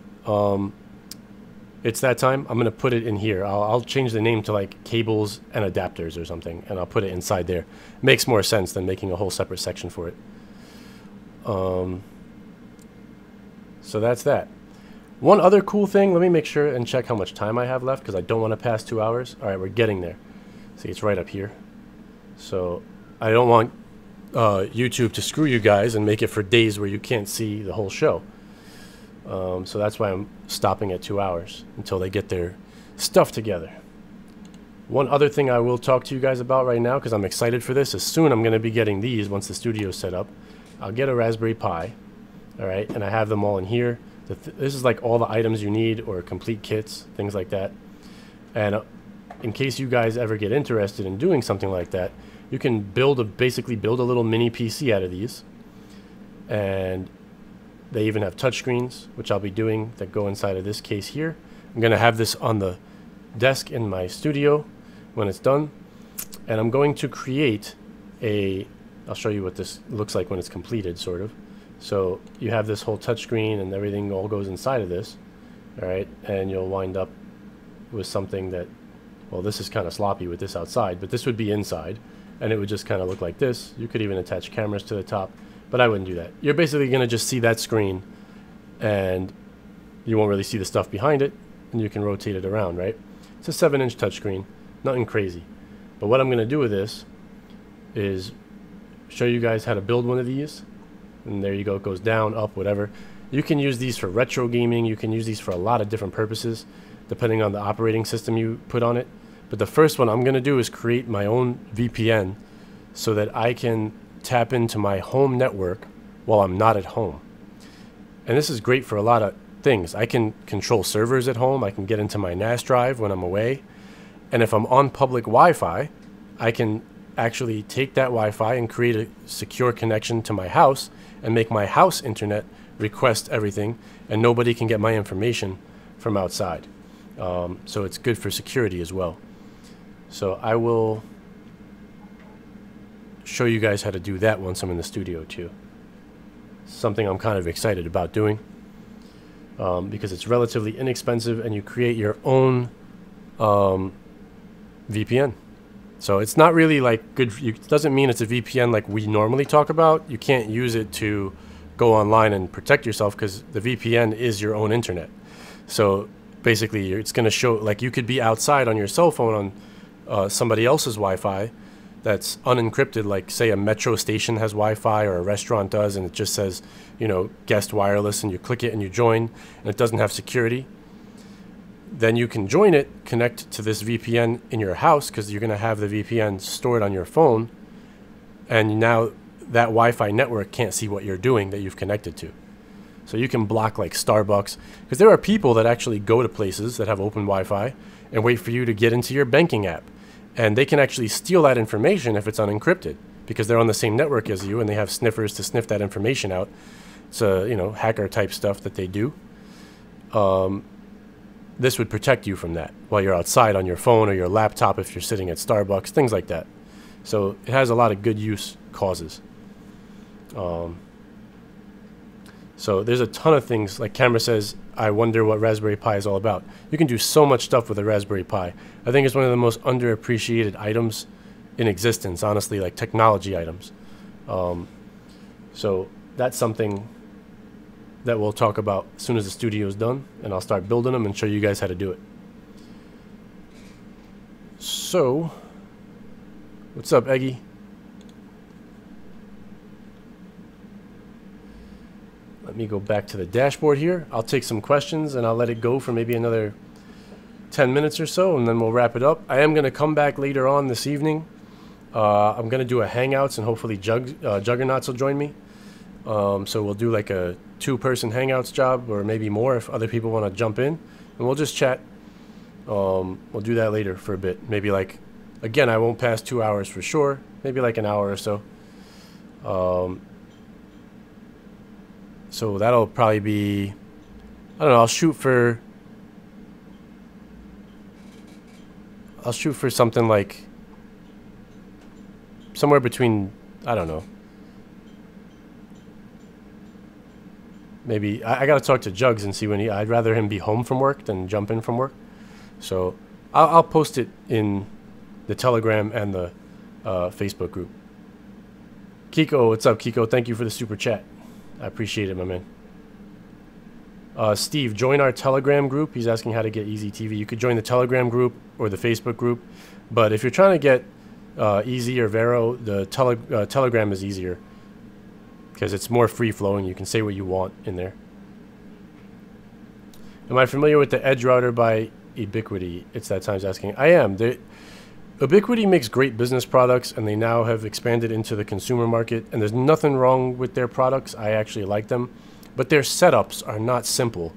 It's that time. I'm going to put it in here. I'll change the name to like cables and adapters or something, and I'll put it inside there. Makes more sense than making a whole separate section for it. So that's that. One other cool thing, let me make sure and check how much time I have left, because I don't want to pass 2 hours. Alright, we're getting there. See, it's right up here. So I don't want YouTube to screw you guys and make it for days where you can't see the whole show. So that's why I'm stopping at 2 hours until they get their stuff together. One other thing I will talk to you guys about right now, because I'm excited for this, is soon I'm going to be getting these once the studio's set up. I'll get a Raspberry Pi, alright, and I have them all in here. This is like all the items you need, or complete kits, things like that. And in case you guys ever get interested in doing something like that, you can basically build a little mini PC out of these. And they even have touchscreens, which I'll be doing, that go inside of this case here. I'm going to have this on the desk in my studio when it's done. And I'm going to create I'll show you what this looks like when it's completed, sort of. So you have this whole touchscreen and everything all goes inside of this. Alright, and you'll wind up with something that, well, this is kind of sloppy with this outside, but this would be inside, and it would just kind of look like this. You could even attach cameras to the top, but I wouldn't do that. You're basically going to just see that screen, and you won't really see the stuff behind it, and you can rotate it around, right? It's a 7-inch touchscreen, nothing crazy. But what I'm going to do with this is show you guys how to build one of these. And there you go, it goes down, up, whatever. You can use these for retro gaming. You can use these for a lot of different purposes, depending on the operating system you put on it. But the first one I'm going to do is create my own VPN so that I can tap into my home network while I'm not at home. And this is great for a lot of things. I can control servers at home. I can get into my NAS drive when I'm away. And if I'm on public Wi-Fi, I can actually take that Wi-Fi and create a secure connection to my house and make my house internet request everything, and nobody can get my information from outside. So it's good for security as well. So I will show you guys how to do that once I'm in the studio too. Something I'm kind of excited about doing, because it's relatively inexpensive and you create your own VPN. So it's not really like good. It doesn't mean it's a VPN like we normally talk about. You can't use it to go online and protect yourself, because the VPN is your own internet. So basically, it's going to show, like, you could be outside on your cell phone on somebody else's Wi-Fi that's unencrypted. Like, say a metro station has Wi-Fi, or a restaurant does, and it just says, you know, guest wireless, and you click it and you join, and it doesn't have security. Then you can join it, connect to this VPN in your house, because you're going to have the VPN stored on your phone, and now that Wi-Fi network can't see what you're doing that you've connected to. So you can block like Starbucks, because there are people that actually go to places that have open Wi-Fi and wait for you to get into your banking app, and they can actually steal that information if it's unencrypted, because they're on the same network as you and they have sniffers to sniff that information out. It's you know, hacker type stuff that they do. This would protect you from that while you're outside on your phone or your laptop if you're sitting at Starbucks, things like that. So it has a lot of good use causes. So there's a ton of things. Like Camera says, I wonder what Raspberry Pi is all about. You can do so much stuff with a Raspberry Pi. I think it's one of the most underappreciated items in existence, honestly, like technology items. So that's something that we'll talk about as soon as the studio is done, and I'll start building them and show you guys how to do it. So, what's up, Eggy? Let me go back to the dashboard here. I'll take some questions and I'll let it go for maybe another 10 minutes or so, and then we'll wrap it up. I am going to come back later on this evening. I'm going to do a Hangouts, and hopefully Juggernauts will join me. So we'll do like a 2-person Hangouts job, or maybe more if other people want to jump in, and we'll just chat. We'll do that later for a bit. Maybe like, again, I won't pass 2 hours for sure. Maybe like an hour or so. So that'll probably be, I don't know, I'll shoot for something like somewhere between, I don't know. Maybe I gotta talk to Jugs and see when I'd rather him be home from work than jump in from work. So I'll post it in the Telegram and the Facebook group. Kiko, what's up, Kiko? Thank you for the super chat. I appreciate it, my man. Steve, join our Telegram group. He's asking how to get Easy TV. You could join the Telegram group or the Facebook group. But if you're trying to get Easy or Vero, the Telegram is easier, because it's more free-flowing. You can say what you want in there. Am I familiar with the Edge router by Ubiquiti? It's that time's asking. I am. Ubiquiti makes great business products, and they now have expanded into the consumer market, and there's nothing wrong with their products. I actually like them, but their setups are not simple,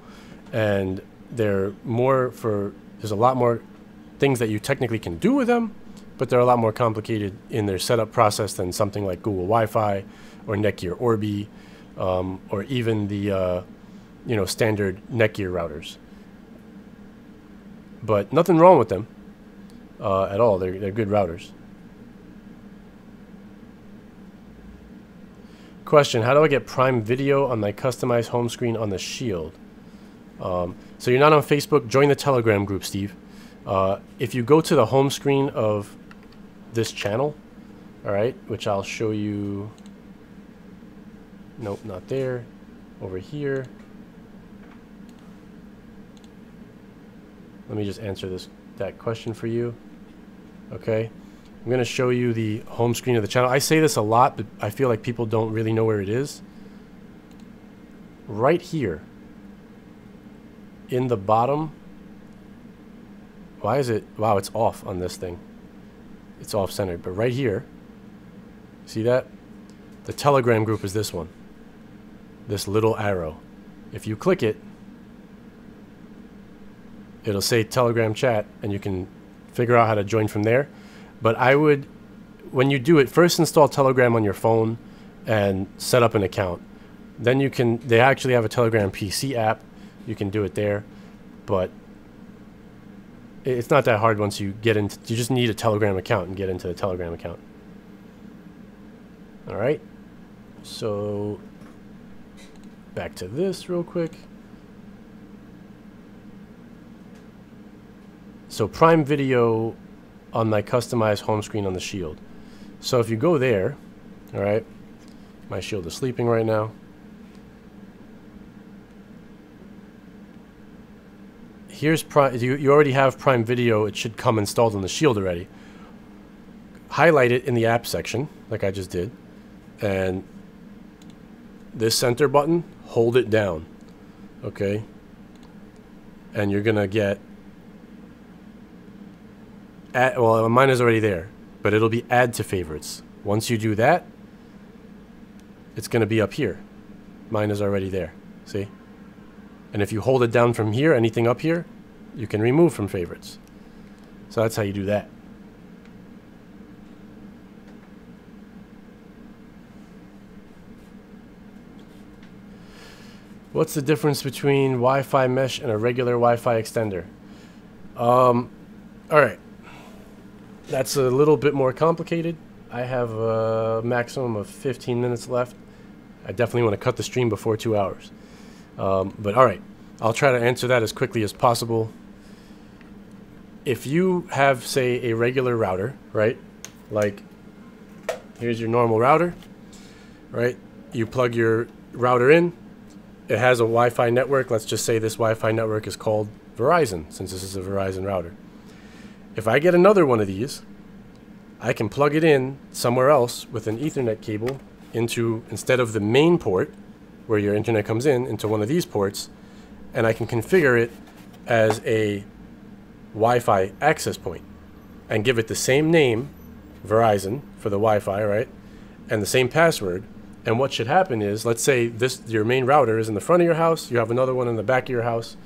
and they're more for, there's a lot more things that you technically can do with them, but they're a lot more complicated in their setup process than something like Google Wi-Fi or Netgear Orbi, or even the standard Netgear routers. But nothing wrong with them. At all. They're good routers. Question, how do I get Prime Video on my customized home screen on the Shield? So you're not on Facebook, join the Telegram group, Steve. If you go to the home screen of this channel, alright, which I'll show you. Nope, not there. Over here. Let me just answer that question for you. Okay, I'm going to show you the home screen of the channel. I say this a lot, but I feel like people don't really know where it is. Right here in the bottom. Why is it? Wow, it's off on this thing. It's off centered, but right here, see that? The Telegram group is this one. This little arrow. If you click it, it'll say Telegram chat, and you can figure out how to join from there. But I would, when you do it, first install Telegram on your phone and set up an account. Then you can, they actually have a Telegram PC app. You can do it there. But it's not that hard once you get into, you just need a Telegram account and get into the Telegram account. Alright. So, back to this real quick. So Prime Video on my customized home screen on the Shield. So if you go there, all right, my Shield is sleeping right now. Here's Prime. You already have Prime Video. It should come installed on the Shield already. Highlight it in the app section, like I just did, and this center button, hold it down, okay? And you're gonna get. Well, mine is already there, but it'll be add to favorites. Once you do that, it's going to be up here. Mine is already there. See? And if you hold it down from here, anything up here, you can remove from favorites. So that's how you do that. What's the difference between Wi-Fi mesh and a regular Wi-Fi extender? All right. That's a little bit more complicated. I have a maximum of 15 minutes left. I definitely want to cut the stream before 2 hours. But all right, I'll try to answer that as quickly as possible. If you have, say, a regular router, right? Like, here's your normal router, right? You plug your router in, it has a Wi-Fi network. Let's just say this Wi-Fi network is called Verizon, since this is a Verizon router. If I get another one of these, I can plug it in somewhere else with an Ethernet cable into, instead of the main port where your internet comes in, into one of these ports, and I can configure it as a Wi-Fi access point and give it the same name, Verizon, for the Wi-Fi, right? And the same password. And what should happen is, let's say your main router is in the front of your house, you have another one in the back of your house,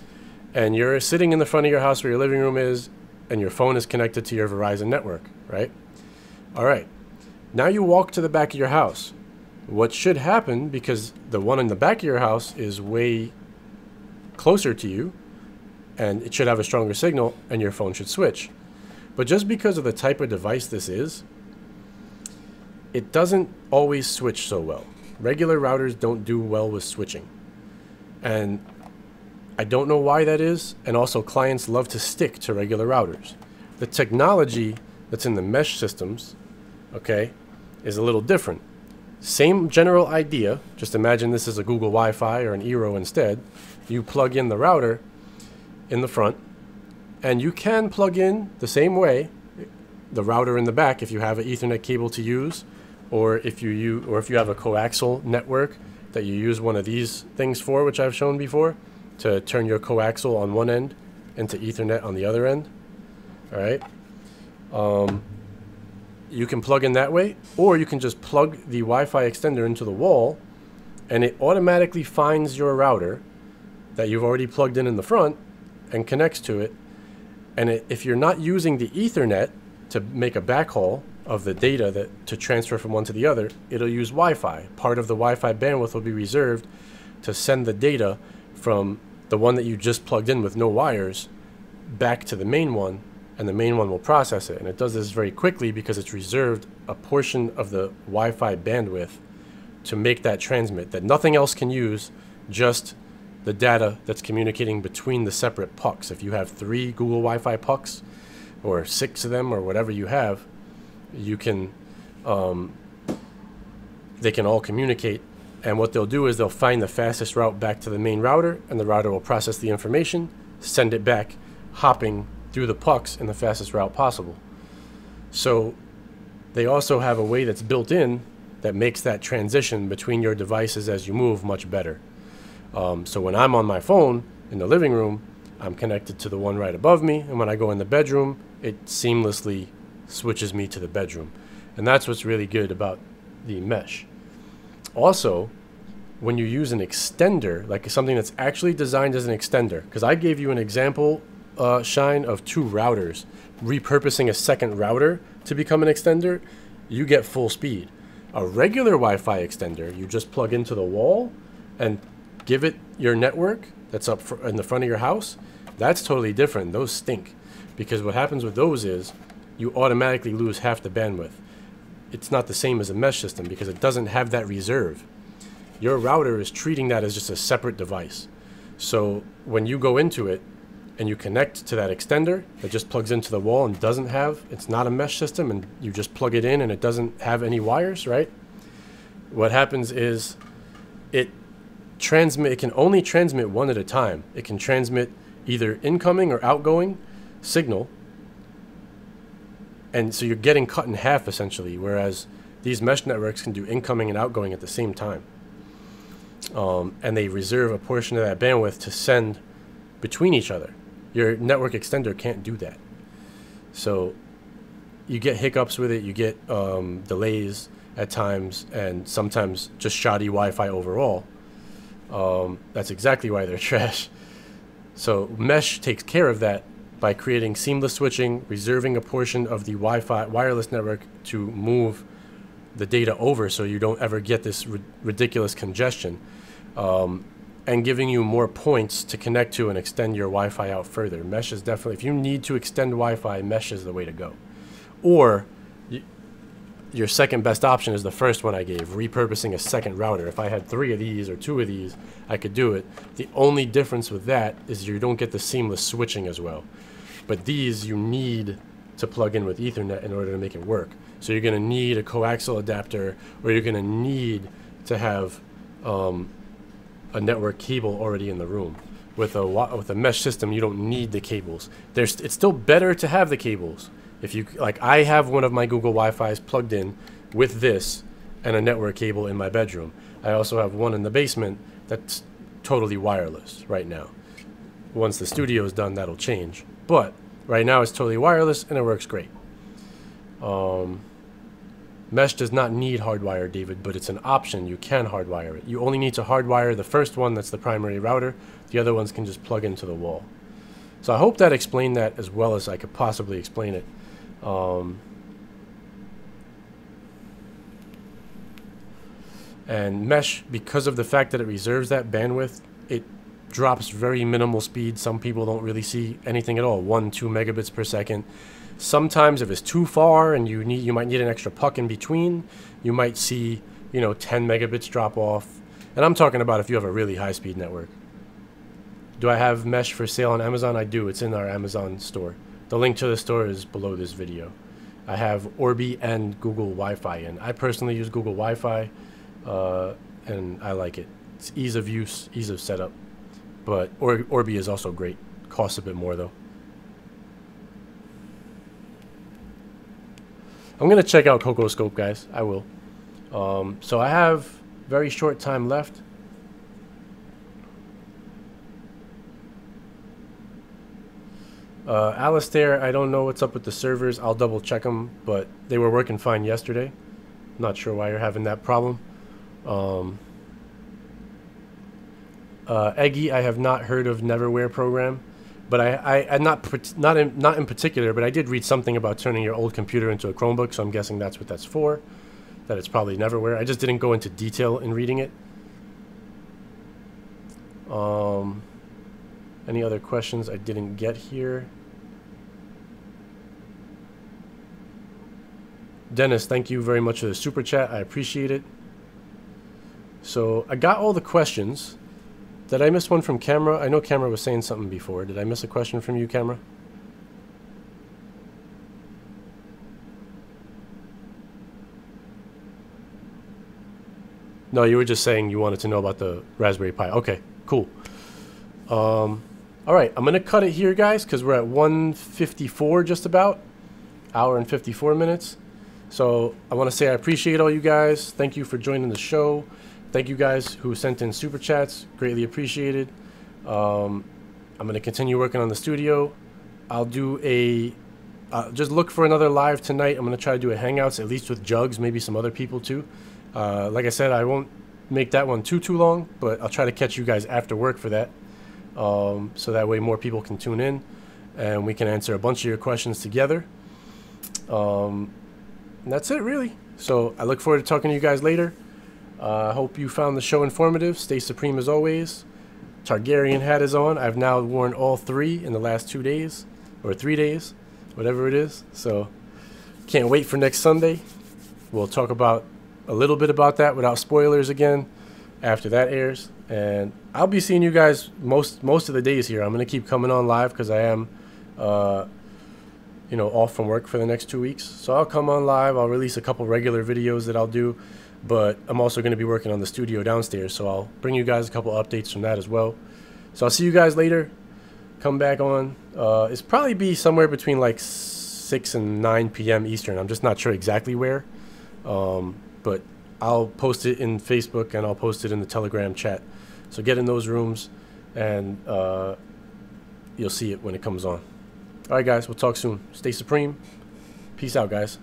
and you're sitting in the front of your house where your living room is, and your phone is connected to your Verizon network, right? All right. Now you walk to the back of your house. What should happen, because the one in the back of your house is way closer to you, and it should have a stronger signal, and your phone should switch. But just because of the type of device this is, it doesn't always switch so well. Regular routers don't do well with switching. And I don't know why that is, and also clients love to stick to regular routers. The technology that's in the mesh systems, okay, is a little different. Same general idea, just imagine this is a Google Wi-Fi or an Eero instead. You plug in the router in the front, and you can plug in the same way the router in the back if you have an Ethernet cable to use, or if you have a coaxial network that you use one of these things for, which I've shown before, to turn your coaxial on one end into Ethernet on the other end. All right. You can plug in that way, or you can just plug the Wi-Fi extender into the wall, and it automatically finds your router that you've already plugged in the front and connects to it. And if you're not using the Ethernet to make a backhaul of the data to transfer from one to the other, it'll use Wi-Fi. Part of the Wi-Fi bandwidth will be reserved to send the data from the one that you just plugged in with no wires back to the main one, and the main one will process it. And it does this very quickly because it's reserved a portion of the Wi-Fi bandwidth to make that transmit that nothing else can use, just the data that's communicating between the separate pucks. If you have 3 Google Wi-Fi pucks, or 6 of them, or whatever you have, you can, they can all communicate. And what they'll do is they'll find the fastest route back to the main router, and the router will process the information, send it back, hopping through the pucks in the fastest route possible. So they also have a way that's built in that makes that transition between your devices as you move much better. So when I'm on my phone in the living room, I'm connected to the one right above me, and when I go in the bedroom, it seamlessly switches me to the bedroom. And that's what's really good about the mesh. Also, when you use an extender, like something that's actually designed as an extender, because I gave you an example, Shine, of 2 routers, repurposing a second router to become an extender, you get full speed. A regular Wi-Fi extender, you just plug into the wall and give it your network that's up in the front of your house. That's totally different. Those stink, because what happens with those is you automatically lose half the bandwidth. It's not the same as a mesh system because it doesn't have that reserve. Your router is treating that as just a separate device. So when you go into it and you connect to that extender that just plugs into the wall and doesn't have, it's not a mesh system, and you just plug it in and it doesn't have any wires, right? What happens is it can only transmit one at a time. It can transmit either incoming or outgoing signal, and so you're getting cut in half essentially, whereas these mesh networks can do incoming and outgoing at the same time. And they reserve a portion of that bandwidth to send between each other. Your network extender can't do that. So you get hiccups with it, you get delays at times, and sometimes just shoddy Wi-Fi overall. That's exactly why they're trash. So mesh takes care of that by creating seamless switching, reserving a portion of the Wi-Fi wireless network to move the data over so you don't ever get this ridiculous congestion, and giving you more points to connect to and extend your Wi-Fi out further. Mesh is definitely, if you need to extend Wi-Fi, mesh is the way to go. Or your second best option is the first one I gave, repurposing a second router. If I had 3 of these or 2 of these, I could do it. The only difference with that is you don't get the seamless switching as well. But these you need to plug in with Ethernet in order to make it work. So you're going to need a coaxial adapter, or you're going to need to have a a network cable already in the room. With a mesh system, you don't need the cables. It's still better to have the cables. If you like, I have one of my Google Wi-Fi's plugged in with this and a network cable in my bedroom. I also have one in the basement that's totally wireless right now. Once the studio is done, that'll change. But right now it's totally wireless and it works great. Mesh does not need hardwire, David, but it's an option. You can hardwire it. You only need to hardwire the first one, that's the primary router. The other ones can just plug into the wall. So I hope that explained that as well as I could possibly explain it. And mesh, because of the fact that it reserves that bandwidth, it drops very minimal speed. Some people don't really see anything at all, 1-2 megabits per second. Sometimes if it's too far and you might need an extra puck in between, you might see, 10 megabits drop off. And I'm talking about if you have a really high speed network. Do I have mesh for sale on Amazon? I do. It's in our Amazon store. The link to the store is below this video. I have Orbi and Google Wi-Fi in. I personally use Google Wi-Fi, and I like it. It's ease of use, ease of setup. But Orbi is also great. Costs a bit more though. I'm going to check out CocoScope, guys. I will. So I have very short time left. Alistair, I don't know what's up with the servers. I'll double check them, but they were working fine yesterday. Not sure why you're having that problem. Eggy, I have not heard of Neverware program, but I'm not in particular, but I did read something about turning your old computer into a Chromebook, so I'm guessing that's what that's for. That it's probably Neverware. I just didn't go into detail in reading it. Any other questions I didn't get here? Dennis, thank you very much for the super chat. I appreciate it. So I got all the questions. Did I miss one from Camera? I know Camera was saying something before. Did I miss a question from you, Camera? No, you were just saying you wanted to know about the Raspberry Pi. Okay, cool. All right, I'm going to cut it here, guys, because we're at 1:54 just about. Hour and 54 minutes. So I want to say I appreciate all you guys. Thank you for joining the show. Thank you guys who sent in super chats. Greatly appreciated. I'm going to continue working on the studio. I'll do a... just look for another live tonight. I'm going to try to do a Hangouts, at least with Jugs, maybe some other people too. Like I said, I won't make that one too long, but I'll try to catch you guys after work for that. So that way more people can tune in and we can answer a bunch of your questions together. And that's it, really. So I look forward to talking to you guys later. I hope you found the show informative. Stay supreme as always. Targaryen hat is on. I've now worn all 3 in the last 2 days, or 3 days, whatever it is. So can't wait for next Sunday. We'll talk about a little bit about that without spoilers again after that airs. And I'll be seeing you guys most of the days here. I'm going to keep coming on live because I am off from work for the next 2 weeks. So I'll come on live. I'll release a couple regular videos that I'll do, but I'm also going to be working on the studio downstairs, so I'll bring you guys a couple updates from that as well. So I'll see you guys later. Come back on. It's probably be somewhere between like 6 and 9 p.m. Eastern. I'm just not sure exactly where, but I'll post it in Facebook and I'll post it in the Telegram chat. So get in those rooms and you'll see it when it comes on. All right, guys, we'll talk soon. Stay supreme. Peace out, guys.